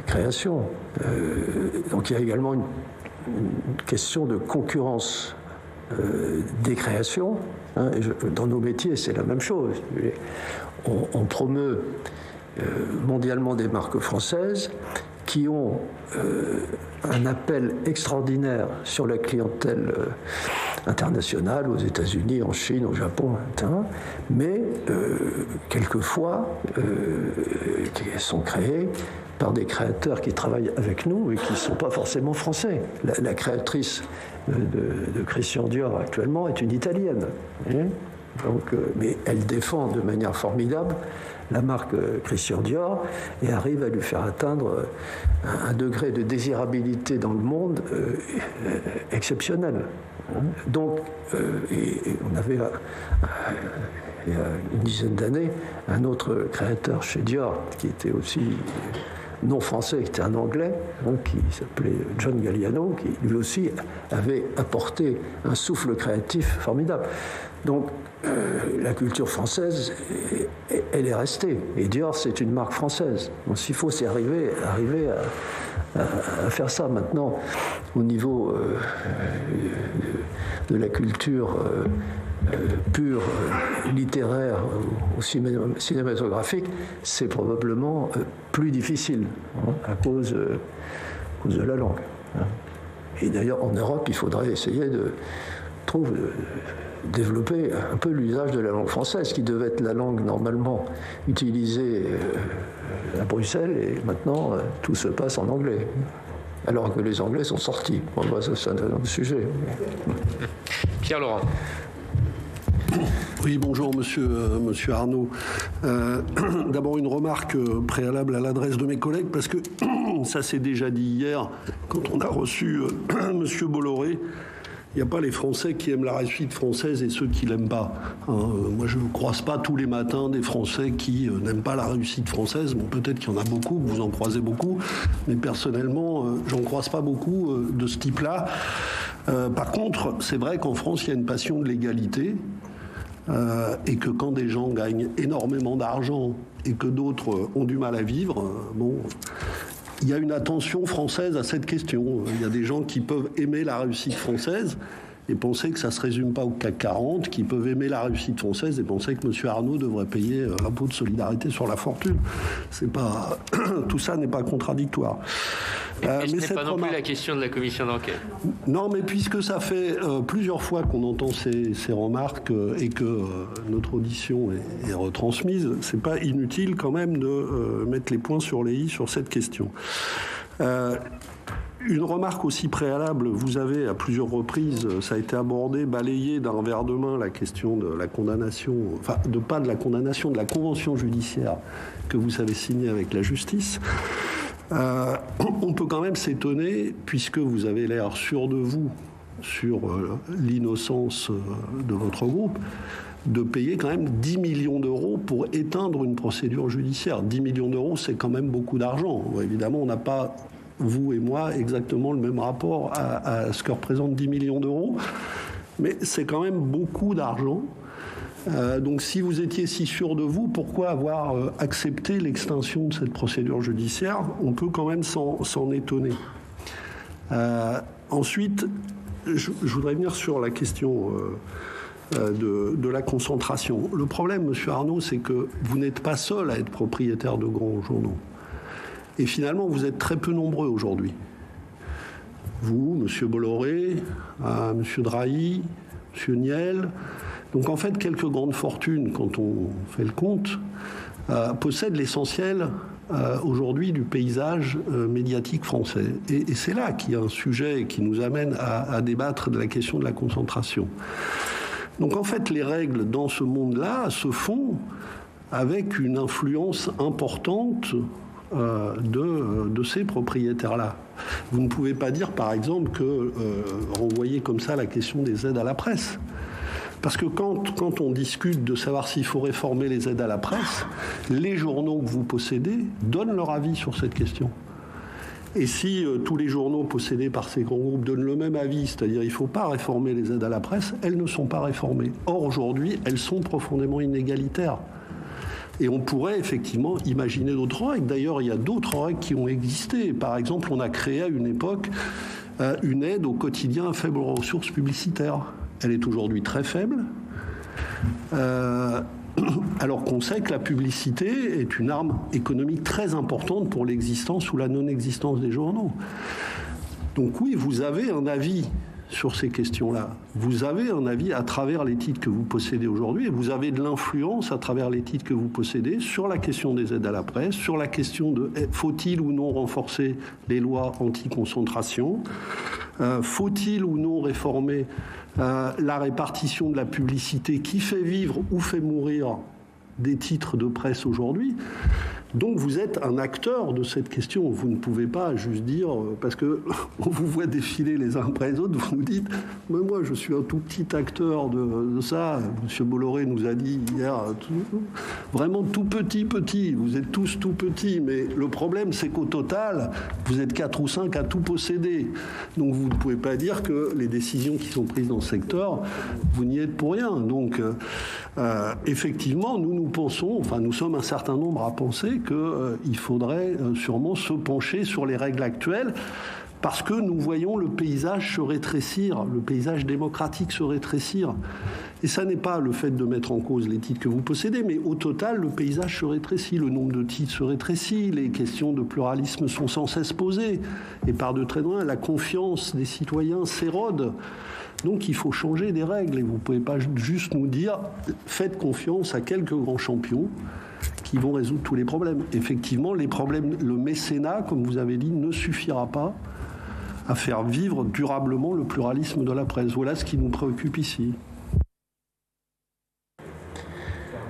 création. Donc il y a également une question de concurrence des créations. Dans nos métiers, c'est la même chose. On promeut mondialement des marques françaises qui ont un appel extraordinaire sur la clientèle internationale, aux États-Unis, en Chine, au Japon, etc. Mais quelquefois, qui sont créés par des créateurs qui travaillent avec nous et qui ne sont pas forcément français. La créatrice de Christian Dior actuellement est une Italienne. Donc, mais elle défend de manière formidable la marque Christian Dior et arrive à lui faire atteindre un degré de désirabilité dans le monde exceptionnel. Donc, on avait il y a une dizaine d'années un autre créateur chez Dior qui était aussi non français, qui était un Anglais, qui s'appelait John Galliano, qui lui aussi avait apporté un souffle créatif formidable. Donc, la culture française, elle est restée. Et Dior, c'est une marque française. Donc, s'il faut, c'est arriver à faire ça. Maintenant, au niveau de la culture pure, littéraire ou cinématographique, c'est probablement plus difficile à cause de la langue. Et d'ailleurs, en Europe, il faudrait essayer de développer un peu l'usage de la langue française, qui devait être la langue normalement utilisée à Bruxelles, et maintenant tout se passe en anglais, alors que les Anglais sont sortis. Bon, ça, c'est un autre sujet. Pierre Laurent. Oui, bonjour monsieur Arnaud. D'abord une remarque préalable à l'adresse de mes collègues, parce que ça s'est déjà dit hier quand on a reçu monsieur Bolloré. Il n'y a pas les Français qui aiment la réussite française et ceux qui l'aiment pas. Moi, je ne croise pas tous les matins des Français qui n'aiment pas la réussite française. Bon, peut-être qu'il y en a beaucoup, que vous en croisez beaucoup, mais personnellement, j'en croise pas beaucoup de ce type-là. Par contre, c'est vrai qu'en France, il y a une passion de l'égalité. Et que quand des gens gagnent énormément d'argent et que d'autres ont du mal à vivre, il y a une attention française à cette question. Il y a des gens qui peuvent aimer la réussite française et penser que ça ne se résume pas au CAC 40, qui peuvent aimer la réussite française et penser que M. Arnault devrait payer l'impôt de solidarité sur la fortune. C'est pas... Tout ça n'est pas contradictoire. Mais ce n'est pas non plus la question de la commission d'enquête. Non, mais puisque ça fait plusieurs fois qu'on entend ces remarques et que notre audition est retransmise, c'est pas inutile quand même de mettre les points sur les i sur cette question. Une remarque aussi préalable, vous avez à plusieurs reprises, ça a été abordé, balayé d'un revers de main la question de la condamnation, enfin pas de la condamnation, de la convention judiciaire que vous avez signée avec la justice. On peut quand même s'étonner, puisque vous avez l'air sûr de vous sur l'innocence de votre groupe, de payer quand même 10 millions d'euros pour éteindre une procédure judiciaire. 10 millions d'euros, c'est quand même beaucoup d'argent. Évidemment, on n'a pas, vous et moi, exactement le même rapport à ce que représente 10 millions d'euros, mais c'est quand même beaucoup d'argent. Donc si vous étiez si sûr de vous, pourquoi avoir accepté l'extinction de cette procédure judiciaire? On peut quand même s'en étonner. Ensuite, je voudrais venir sur la question de la concentration. Le problème, M. Arnault, c'est que vous n'êtes pas seul à être propriétaire de grands journaux. Et finalement, vous êtes très peu nombreux aujourd'hui. Vous, M. Bolloré, M. Drahi, M. Niel... Donc en fait, quelques grandes fortunes, quand on fait le compte, possèdent l'essentiel aujourd'hui du paysage médiatique français. Et c'est là qu'il y a un sujet qui nous amène à débattre de la question de la concentration. Donc en fait, les règles dans ce monde-là se font avec une influence importante de ces propriétaires-là. Vous ne pouvez pas dire, par exemple, que renvoyer comme ça la question des aides à la presse. Parce que quand on discute de savoir s'il faut réformer les aides à la presse, les journaux que vous possédez donnent leur avis sur cette question. Et si tous les journaux possédés par ces grands groupes donnent le même avis, c'est-à-dire il ne faut pas réformer les aides à la presse, elles ne sont pas réformées. Or, aujourd'hui, elles sont profondément inégalitaires. Et on pourrait effectivement imaginer d'autres règles. D'ailleurs, il y a d'autres règles qui ont existé. Par exemple, on a créé à une époque une aide au quotidien à faibles ressources publicitaires. Elle est aujourd'hui très faible, alors qu'on sait que la publicité est une arme économique très importante pour l'existence ou la non-existence des journaux. Donc oui, vous avez un avis sur ces questions-là. Vous avez un avis à travers les titres que vous possédez aujourd'hui, et vous avez de l'influence à travers les titres que vous possédez sur la question des aides à la presse, sur la question de faut-il ou non renforcer les lois anti-concentration, faut-il ou non réformer la répartition de la publicité qui fait vivre ou fait mourir des titres de presse aujourd'hui. Donc vous êtes un acteur de cette question. Vous ne pouvez pas juste dire, parce que on vous voit défiler les uns après les autres, vous nous dites, mais moi je suis un tout petit acteur de ça. Monsieur Bolloré nous a dit hier, vraiment tout petit. Vous êtes tous tout petits, mais le problème c'est qu'au total, vous êtes 4 ou 5 à tout posséder. Donc vous ne pouvez pas dire que les décisions qui sont prises dans ce secteur, vous n'y êtes pour rien. Donc effectivement, nous pensons, enfin nous sommes un certain nombre à penser qu'il faudrait sûrement se pencher sur les règles actuelles parce que nous voyons le paysage se rétrécir, le paysage démocratique se rétrécir. Et ça n'est pas le fait de mettre en cause les titres que vous possédez, mais au total, le paysage se rétrécit, le nombre de titres se rétrécit, les questions de pluralisme sont sans cesse posées. Et par de très loin, la confiance des citoyens s'érode. Donc il faut changer des règles et vous ne pouvez pas juste nous dire faites confiance à quelques grands champions qui vont résoudre tous les problèmes. Effectivement, les problèmes, le mécénat, comme vous avez dit, ne suffira pas à faire vivre durablement le pluralisme de la presse. Voilà ce qui nous préoccupe ici.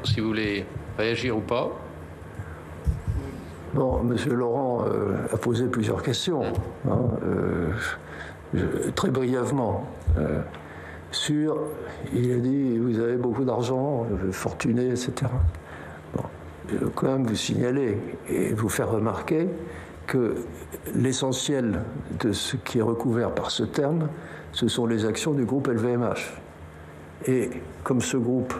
Si vous voulez réagir ou pas. Bon, Monsieur Laurent a posé plusieurs questions. Très brièvement, il a dit, vous avez beaucoup d'argent, fortuné, etc. Bon, je veux quand même vous signaler et vous faire remarquer que l'essentiel de ce qui est recouvert par ce terme, ce sont les actions du groupe LVMH. Et comme ce groupe,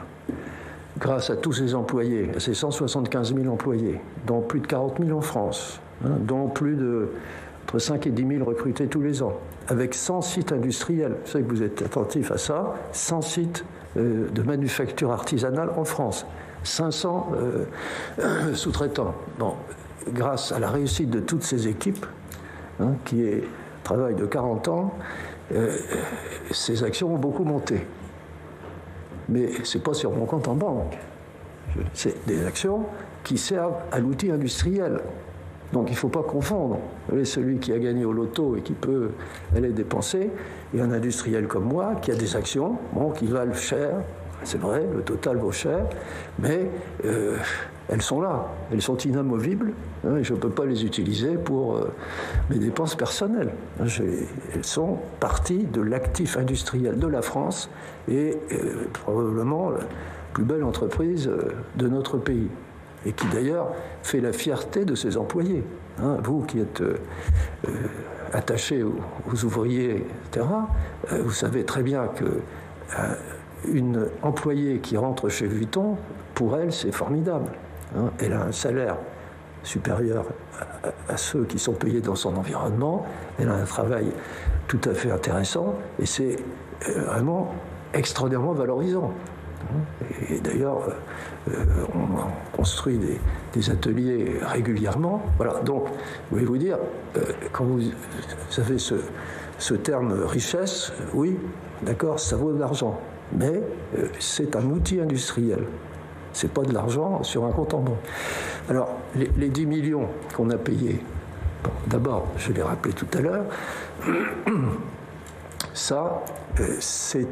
grâce à tous ses employés, à ses 175 000 employés, dont plus de 40 000 en France, dont plus de entre 5 et 10 000 recrutés tous les ans, avec 100 sites industriels. Je sais que vous êtes attentifs à ça, 100 sites de manufacture artisanale en France, 500 sous-traitants. Bon, grâce à la réussite de toutes ces équipes, qui est un travail de 40 ans, ces actions ont beaucoup monté. Mais ce n'est pas sur mon compte en banque. C'est des actions qui servent à l'outil industriel. Donc il ne faut pas confondre celui qui a gagné au loto et qui peut aller dépenser et un industriel comme moi qui a des actions qui valent cher. C'est vrai, le total vaut cher, mais elles sont là, elles sont inamovibles, et je ne peux pas les utiliser pour mes dépenses personnelles. Elles sont partie de l'actif industriel de la France et probablement la plus belle entreprise de notre pays, et qui d'ailleurs fait la fierté de ses employés. Vous qui êtes attachés aux ouvriers, etc., vous savez très bien que une employée qui rentre chez Vuitton, pour elle, c'est formidable. Elle a un salaire supérieur à ceux qui sont payés dans son environnement. Elle a un travail tout à fait intéressant et c'est vraiment extraordinairement valorisant. Et d'ailleurs, on construit des ateliers régulièrement. Voilà, donc, je voulais vous dire, quand vous avez ce terme richesse, oui, d'accord, ça vaut de l'argent. Mais c'est un outil industriel. Ce n'est pas de l'argent sur un compte en banque. Alors, les 10 millions qu'on a payés, bon, d'abord, je l'ai rappelé tout à l'heure, ça, c'est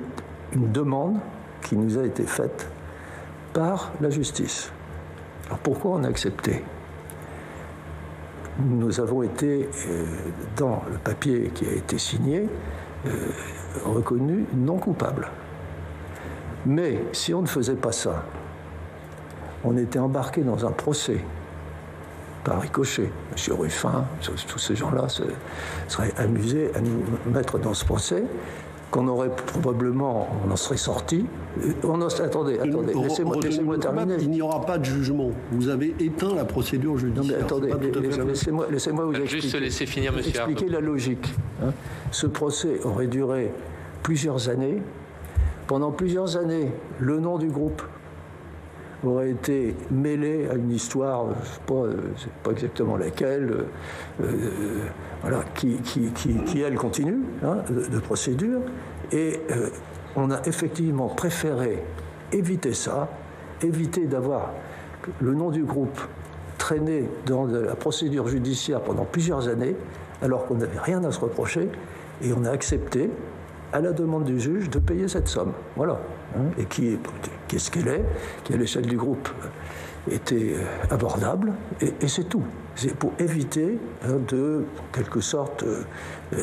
une demande qui nous a été faite par la justice. Alors, pourquoi on a accepté ? Nous avons été, dans le papier qui a été signé, reconnus non coupables. Mais si on ne faisait pas ça, on était embarqué dans un procès par ricochet. M. Ruffin, tous ces gens-là seraient amusés à nous mettre dans ce procès, qu'on aurait probablement, on en serait sorti. Attendez, laissez-moi terminer. Il n'y aura pas de jugement. Vous avez éteint la procédure judiciaire. Non, mais attendez, laissez-moi vous expliquer. Juste laisser finir, monsieur Arnaud. Expliquer la logique. Ce procès aurait duré plusieurs années. Pendant plusieurs années, le nom du groupe aurait été mêlé à une histoire, je ne sais pas exactement laquelle, voilà, qui elle continue, de procédure. Et on a effectivement préféré éviter ça, éviter d'avoir le nom du groupe traîné dans la procédure judiciaire pendant plusieurs années, alors qu'on n'avait rien à se reprocher, et on a accepté, à la demande du juge, de payer cette somme. Voilà. Et qu'est-ce qu'elle est, qui à l'échelle du groupe était abordable, et c'est tout. C'est pour éviter de, quelque sorte,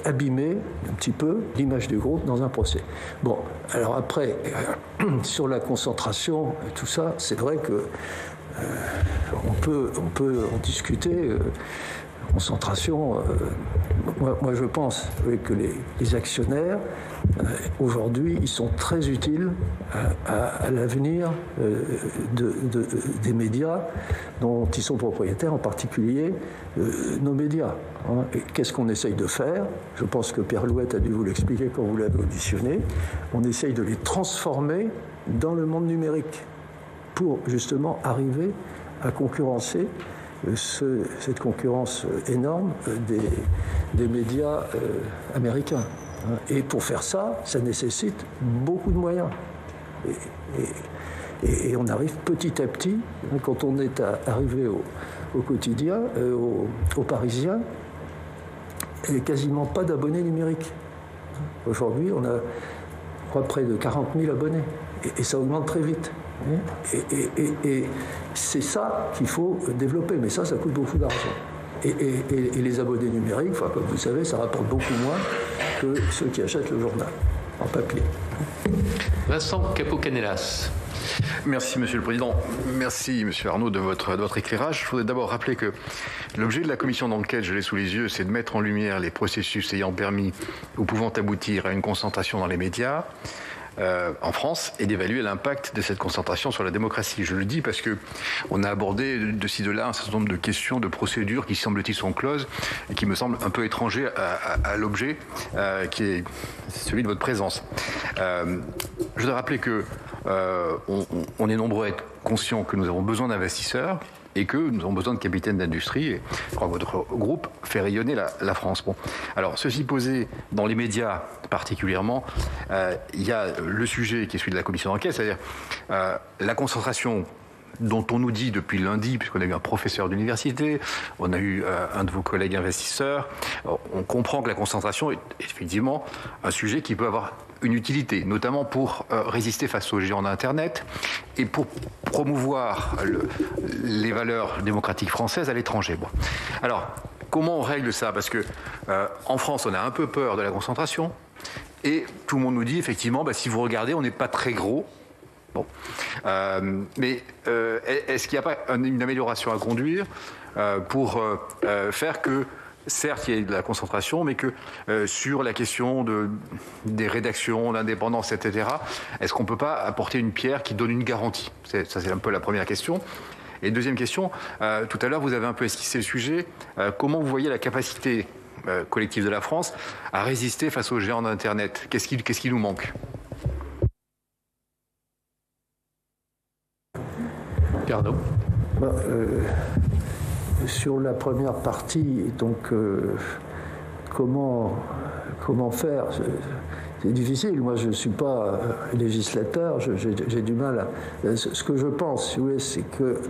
abîmer un petit peu l'image du groupe dans un procès. Bon, alors après, sur la concentration et tout ça, c'est vrai que on peut en discuter. Concentration, moi je pense que les actionnaires, aujourd'hui, ils sont très utiles à l'avenir des médias dont ils sont propriétaires, en particulier nos médias. Et qu'est-ce qu'on essaye de faire ? Je pense que Pierre Louette a dû vous l'expliquer quand vous l'avez auditionné. On essaye de les transformer dans le monde numérique pour justement arriver à concurrencer cette concurrence énorme des médias américains. Et pour faire ça, ça nécessite beaucoup de moyens. Et on arrive petit à petit, quand on est arrivé au quotidien, aux Parisiens, il n'y a quasiment pas d'abonnés numériques. Aujourd'hui, on a, je crois, près de 40 000 abonnés. Et ça augmente très vite. Et c'est ça qu'il faut développer, mais ça coûte beaucoup d'argent. Et les abonnés numériques, comme vous savez, ça rapporte beaucoup moins que ceux qui achètent le journal en papier. Vincent Capo-Canellas. Merci, Monsieur le Président. Merci, Monsieur Arnaud, de votre éclairage. Je voudrais d'abord rappeler que l'objet de la commission d'enquête, je l'ai sous les yeux, c'est de mettre en lumière les processus ayant permis ou pouvant aboutir à une concentration dans les médias, en France et d'évaluer l'impact de cette concentration sur la démocratie. Je le dis parce que on a abordé de ci de là un certain nombre de questions, de procédures qui semble-t-il sont closes et qui me semblent un peu étrangers à l'objet qui est celui de votre présence. Je voudrais rappeler que on est nombreux à être conscients que nous avons besoin d'investisseurs et que nous avons besoin de capitaines d'industrie. Et je crois que votre groupe fait rayonner la France. Bon. Alors, ceci posé dans les médias particulièrement, il y a le sujet qui est celui de la commission d'enquête, c'est-à-dire la concentration dont on nous dit depuis lundi, puisqu'on a eu un professeur d'université, on a eu un de vos collègues investisseurs, on comprend que la concentration est effectivement un sujet qui peut avoir une utilité, notamment pour résister face aux géants d'Internet et pour promouvoir les valeurs démocratiques françaises à l'étranger. Bon. Alors, comment on règle ça? Parce que en France, on a un peu peur de la concentration et tout le monde nous dit effectivement, si vous regardez, on n'est pas très gros. Bon. Mais est-ce qu'il n'y a pas une amélioration à conduire pour faire que, certes, il y ait de la concentration, mais que sur la question des rédactions, l'indépendance, etc., est-ce qu'on ne peut pas apporter une pierre qui donne une garantie? Ça, c'est un peu la première question. Et deuxième question, tout à l'heure, vous avez un peu esquissé le sujet. Comment vous voyez la capacité collective de la France à résister face aux géants d'Internet? Qu'est-ce qui nous manque? Arnaud. Sur la première partie, donc comment faire? C'est difficile. Moi, je ne suis pas législateur. J'ai du mal à. Ce que je pense, si vous voulez, c'est que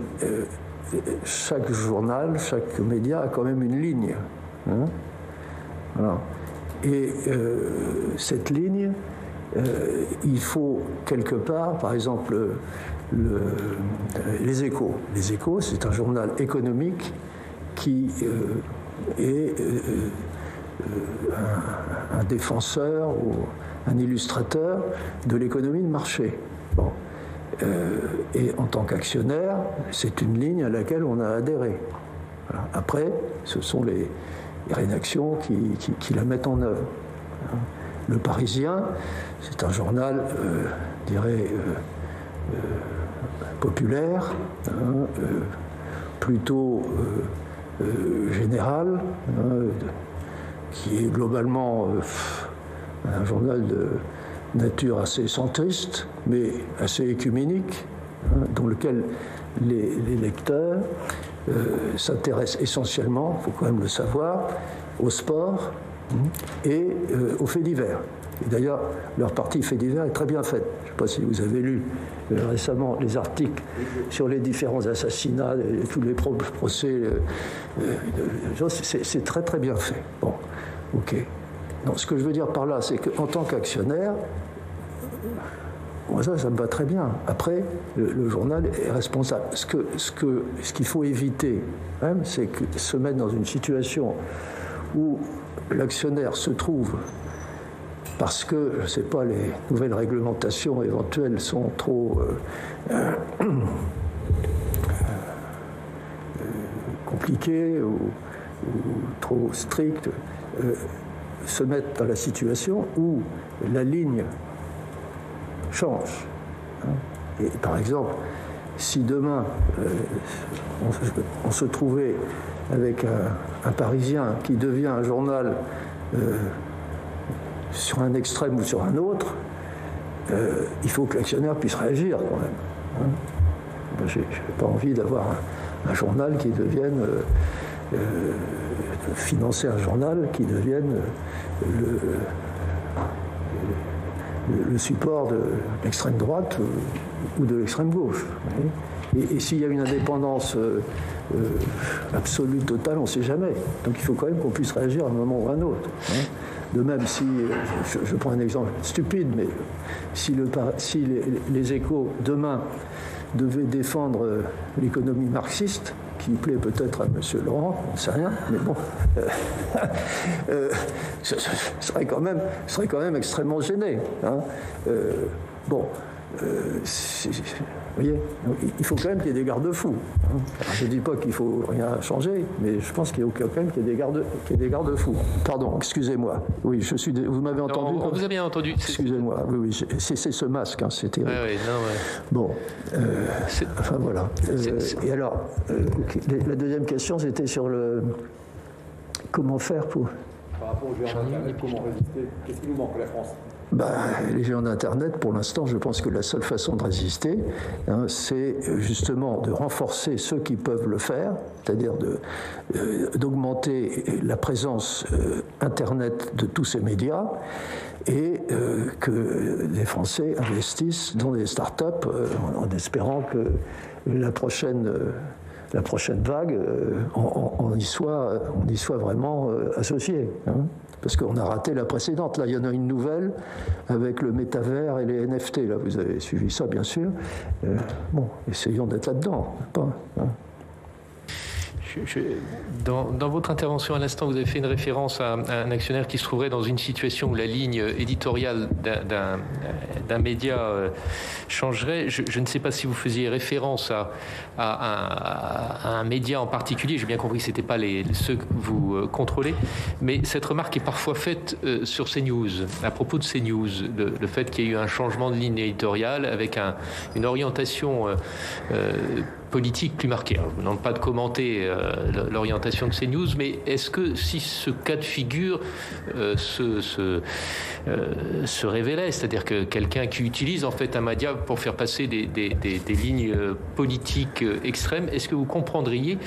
chaque journal, chaque média a quand même une ligne. Hein, voilà. Et cette ligne, il faut quelque part, par exemple, les Échos. Les Échos, c'est un journal économique qui est un défenseur ou un illustrateur de l'économie de marché. Bon. Et en tant qu'actionnaire, c'est une ligne à laquelle on a adhéré. Voilà. Après, ce sont les rédactions qui la mettent en œuvre. Le Parisien, c'est un journal, je dirais, populaire, plutôt général, qui est globalement un journal de nature assez centriste, mais assez écuménique, dans lequel les lecteurs s'intéressent essentiellement, il faut quand même le savoir, au sport et aux faits divers. Et d'ailleurs, leur partie faits divers est très bien faite. Je ne sais pas si vous avez lu récemment les articles sur les différents assassinats, tous les procès. C'est très très bien fait. Bon, ok. Non, ce que je veux dire par là, c'est qu'en tant qu'actionnaire, moi ça me va très bien. Après, le journal est responsable. Ce qu'il faut éviter, même, c'est que se mettre dans une situation où l'actionnaire se trouve, parce que, je ne sais pas, les nouvelles réglementations éventuelles sont trop compliquées ou trop strictes, se mettre dans la situation où la ligne change. Et par exemple, si demain on se trouvait avec un Parisien qui devient un journal sur un extrême ou sur un autre, il faut que l'actionnaire puisse réagir quand même. Je n'ai pas envie d'avoir un journal qui devienne financer un journal qui devienne le support de l'extrême droite ou de l'extrême gauche. Et s'il y a une indépendance absolue, totale, on ne sait jamais. Donc il faut quand même qu'on puisse réagir à un moment ou à un autre. De même, si, je prends un exemple stupide, mais si les Échos, demain, devaient défendre l'économie marxiste, qui plaît peut-être à M. Laurent, on ne sait rien, mais bon, serait quand même extrêmement gêné. Bon, vous voyez, il faut quand même qu'il y ait des garde-fous. Alors, je ne dis pas qu'il faut rien changer, mais je pense qu'il faut quand même qu'il y ait des garde-fous. Pardon, excusez-moi. Oui, vous m'avez entendu? Non, on vous a bien entendu. Excusez-moi. Oui, c'est ce masque, c'est terrible. Ouais, Bon, enfin voilà. Et alors, la deuxième question, c'était sur comment faire pour... Par rapport aux géants d'Internet, comment résister? Qu'est-ce qui nous manque, la France? Les géants d'Internet, pour l'instant, je pense que la seule façon de résister, c'est justement de renforcer ceux qui peuvent le faire, c'est-à-dire d'augmenter la présence Internet de tous ces médias et que les Français investissent dans des start-up en espérant que la prochaine vague, on y soit vraiment associé. Parce qu'on a raté la précédente. Là, il y en a une nouvelle avec le métavers et les NFT. Là, vous avez suivi ça, bien sûr. Essayons d'être là-dedans. Dans votre intervention à l'instant, vous avez fait une référence à un actionnaire qui se trouverait dans une situation où la ligne éditoriale d'un média changerait. Je ne sais pas si vous faisiez référence à un média en particulier. J'ai bien compris que ce n'était pas ceux que vous contrôlez. Mais cette remarque est parfois faite sur CNews, à propos de CNews, le fait qu'il y ait eu un changement de ligne éditoriale avec une orientation politique plus marquée. Alors, je ne vous demande pas de commenter l'orientation de CNews, mais est-ce que si ce cas de figure se révélait, c'est-à-dire que quelqu'un qui utilise en fait un média pour faire passer des lignes politiques extrêmes, est-ce que vous comprendriez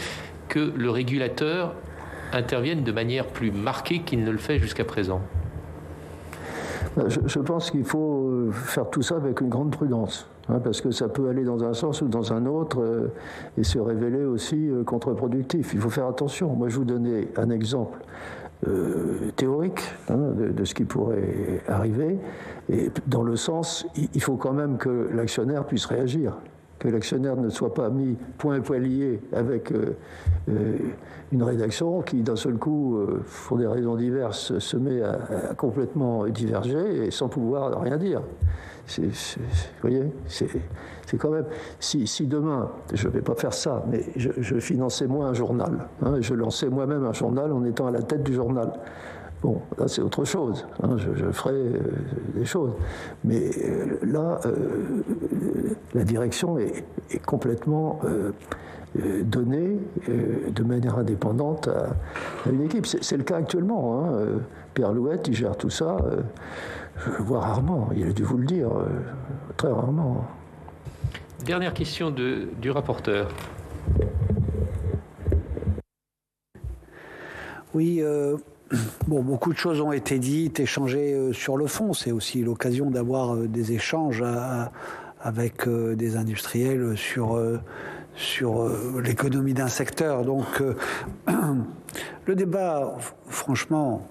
que le régulateur intervienne de manière plus marquée qu'il ne le fait jusqu'à présent? Je pense qu'il faut faire tout ça avec une grande prudence, parce que ça peut aller dans un sens ou dans un autre et se révéler aussi contre-productif. Il faut faire attention. Moi, je vous donnais un exemple théorique de ce qui pourrait arriver, et dans le sens, il faut quand même que l'actionnaire puisse réagir, que l'actionnaire ne soit pas mis point et poilier avec une rédaction qui, d'un seul coup, pour des raisons diverses, se met à complètement diverger et sans pouvoir rien dire. Vous voyez, c'est quand même... Si demain, je ne vais pas faire ça, mais je finançais moi un journal, je lançais moi-même un journal en étant à la tête du journal. Bon, là, c'est autre chose. Je ferai des choses. Mais là, la direction est complètement donnée de manière indépendante à une équipe. C'est le cas actuellement. Pierre Louette, il gère tout ça. Je le vois rarement. Il a dû vous le dire. Très rarement. Dernière question du rapporteur. Oui, beaucoup de choses ont été dites, échangées sur le fond. C'est aussi l'occasion d'avoir des échanges avec des industriels sur l'économie d'un secteur. Donc, le débat, franchement,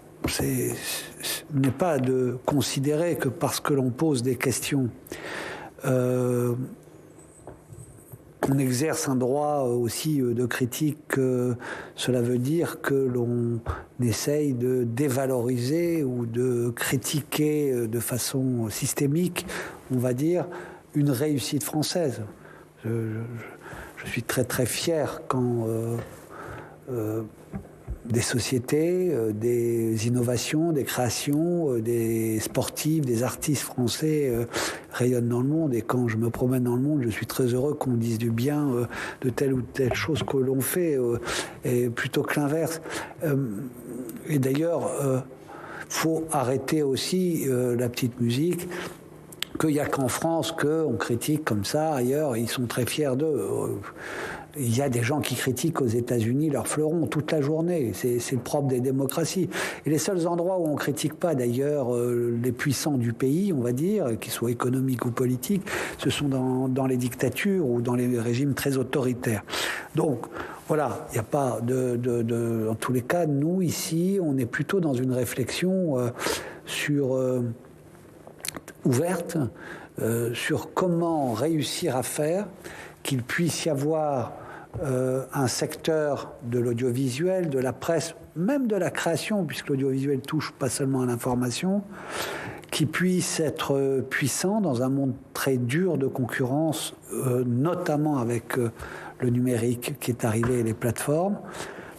n'est pas de considérer que parce que l'on pose des questions, qu'on exerce un droit aussi de critique, cela veut dire que l'on essaye de dévaloriser ou de critiquer de façon systémique, on va dire, une réussite française. Je suis très très fier quand des sociétés, des innovations, des créations, des sportifs, des artistes français rayonnent dans le monde. Et quand je me promène dans le monde, je suis très heureux qu'on dise du bien de telle ou telle chose que l'on fait, et plutôt que l'inverse. Et d'ailleurs, faut arrêter aussi la petite musique. Qu'il n'y a qu'en France qu'on critique comme ça. Ailleurs, ils sont très fiers d'eux. Il y a des gens qui critiquent aux États-Unis leurs fleurons toute la journée. C'est le propre des démocraties. Et les seuls endroits où on ne critique pas, d'ailleurs, les puissants du pays, on va dire, qu'ils soient économiques ou politiques, ce sont dans les dictatures ou dans les régimes très autoritaires. Donc, voilà, il n'y a pas en tous les cas, nous, ici, on est plutôt dans une réflexion ouverte sur comment réussir à faire qu'il puisse y avoir un secteur de l'audiovisuel, de la presse, même de la création, puisque l'audiovisuel touche pas seulement à l'information, qui puisse être puissant dans un monde très dur de concurrence, notamment avec le numérique qui est arrivé et les plateformes,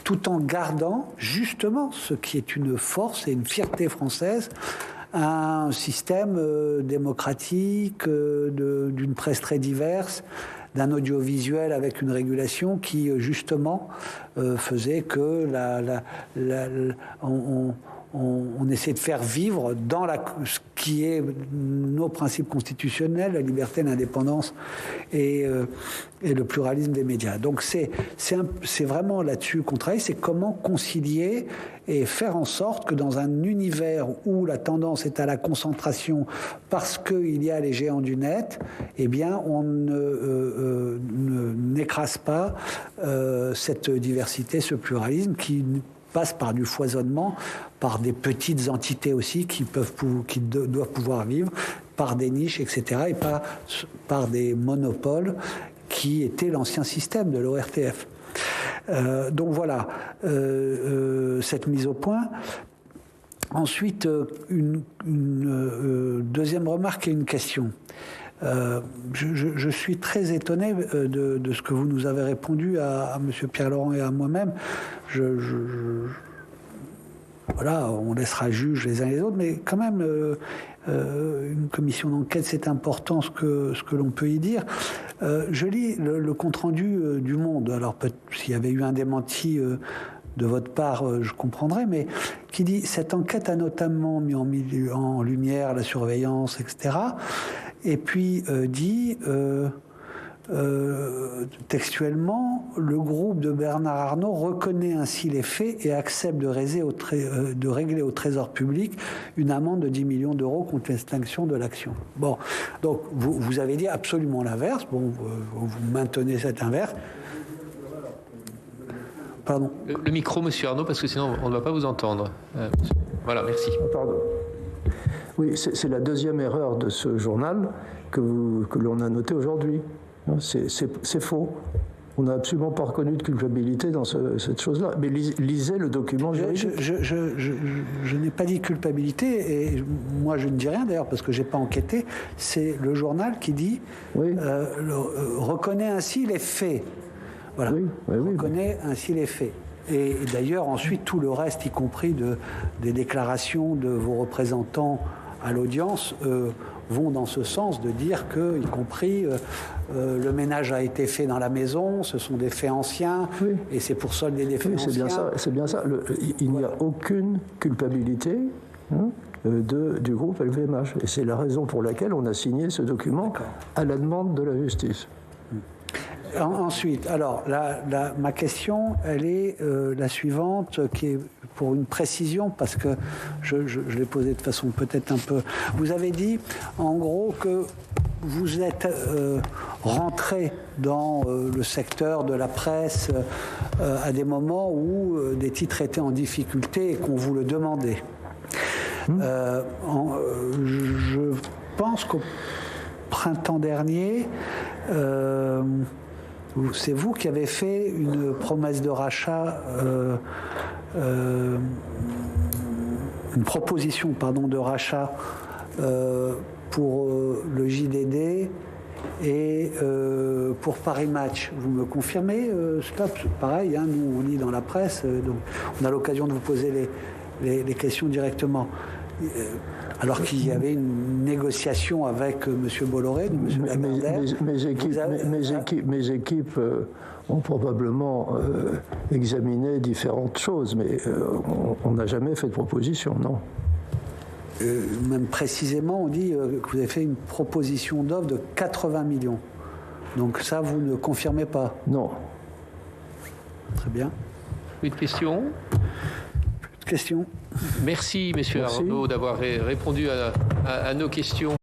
tout en gardant justement ce qui est une force et une fierté française, un système démocratique, d'une presse très diverse, d'un audiovisuel avec une régulation qui justement faisait que on essaie de faire vivre dans ce qui est nos principes constitutionnels, la liberté, l'indépendance et le pluralisme des médias. Donc c'est vraiment là-dessus qu'on travaille, c'est comment concilier et faire en sorte que dans un univers où la tendance est à la concentration parce qu'il y a les géants du net, eh bien on n'écrase pas cette diversité, ce pluralisme qui passe par du foisonnement, par des petites entités aussi qui doivent pouvoir vivre, par des niches, etc., et pas par des monopoles qui étaient l'ancien système de l'ORTF. Donc voilà, cette mise au point. Ensuite, une deuxième remarque et une question. Je suis très étonné de ce que vous nous avez répondu à M. Pierre-Laurent et à moi-même. Voilà, on laissera juge les uns les autres, mais quand même, une commission d'enquête, c'est important ce que l'on peut y dire. Je lis le compte-rendu du Monde. Alors, s'il y avait eu un démenti de votre part, je comprendrais, mais qui dit « Cette enquête a notamment mis en lumière la surveillance, etc. » Et puis dit textuellement, le groupe de Bernard Arnault reconnaît ainsi les faits et accepte de régler au Trésor public une amende de 10 millions d'euros contre l'extinction de l'action. Bon, donc vous avez dit absolument l'inverse. Bon, vous maintenez cet inverse. Pardon. Le micro, monsieur Arnault, parce que sinon on ne va pas vous entendre. Voilà, merci. Pardon. Oui, c'est la deuxième erreur de ce journal que l'on a noté aujourd'hui. C'est faux. On n'a absolument pas reconnu de culpabilité dans cette chose-là. Mais lisez le document juridique. Je n'ai pas dit culpabilité, et moi je ne dis rien d'ailleurs parce que je n'ai pas enquêté. C'est le journal qui dit reconnaît ainsi les faits. Voilà. Reconnaît ainsi les faits. Et d'ailleurs, ensuite, tout le reste, y compris des déclarations de vos représentants à l'audience, vont dans ce sens de dire que, y compris, le ménage a été fait dans la maison, ce sont des faits anciens, et c'est pour solder des faits anciens. C'est bien ça. Il n'y a aucune culpabilité du groupe LVMH. Et c'est la raison pour laquelle on a signé ce document à la demande de la justice. Ensuite, alors, ma question, elle est la suivante, qui est pour une précision, parce que je l'ai posée de façon peut-être un peu... Vous avez dit, en gros, que vous êtes rentré dans le secteur de la presse à des moments où des titres étaient en difficulté et qu'on vous le demandait. Je pense qu'au printemps dernier... c'est vous qui avez fait une promesse de rachat, une proposition de rachat pour le JDD et pour Paris Match. Vous me confirmez cela? Pareil, nous on lit dans la presse, donc on a l'occasion de vous poser les questions directement. Alors qu'il y avait une négociation avec M. Bolloré, M. Lagardère. Mes équipes ont probablement examiné différentes choses, mais on n'a jamais fait de proposition, non. Même précisément, on dit que vous avez fait une proposition d'offre de 80 millions. Donc ça, vous ne confirmez pas? Non. Très bien. Une question? Question. Merci, monsieur Arnault, d'avoir répondu à nos questions.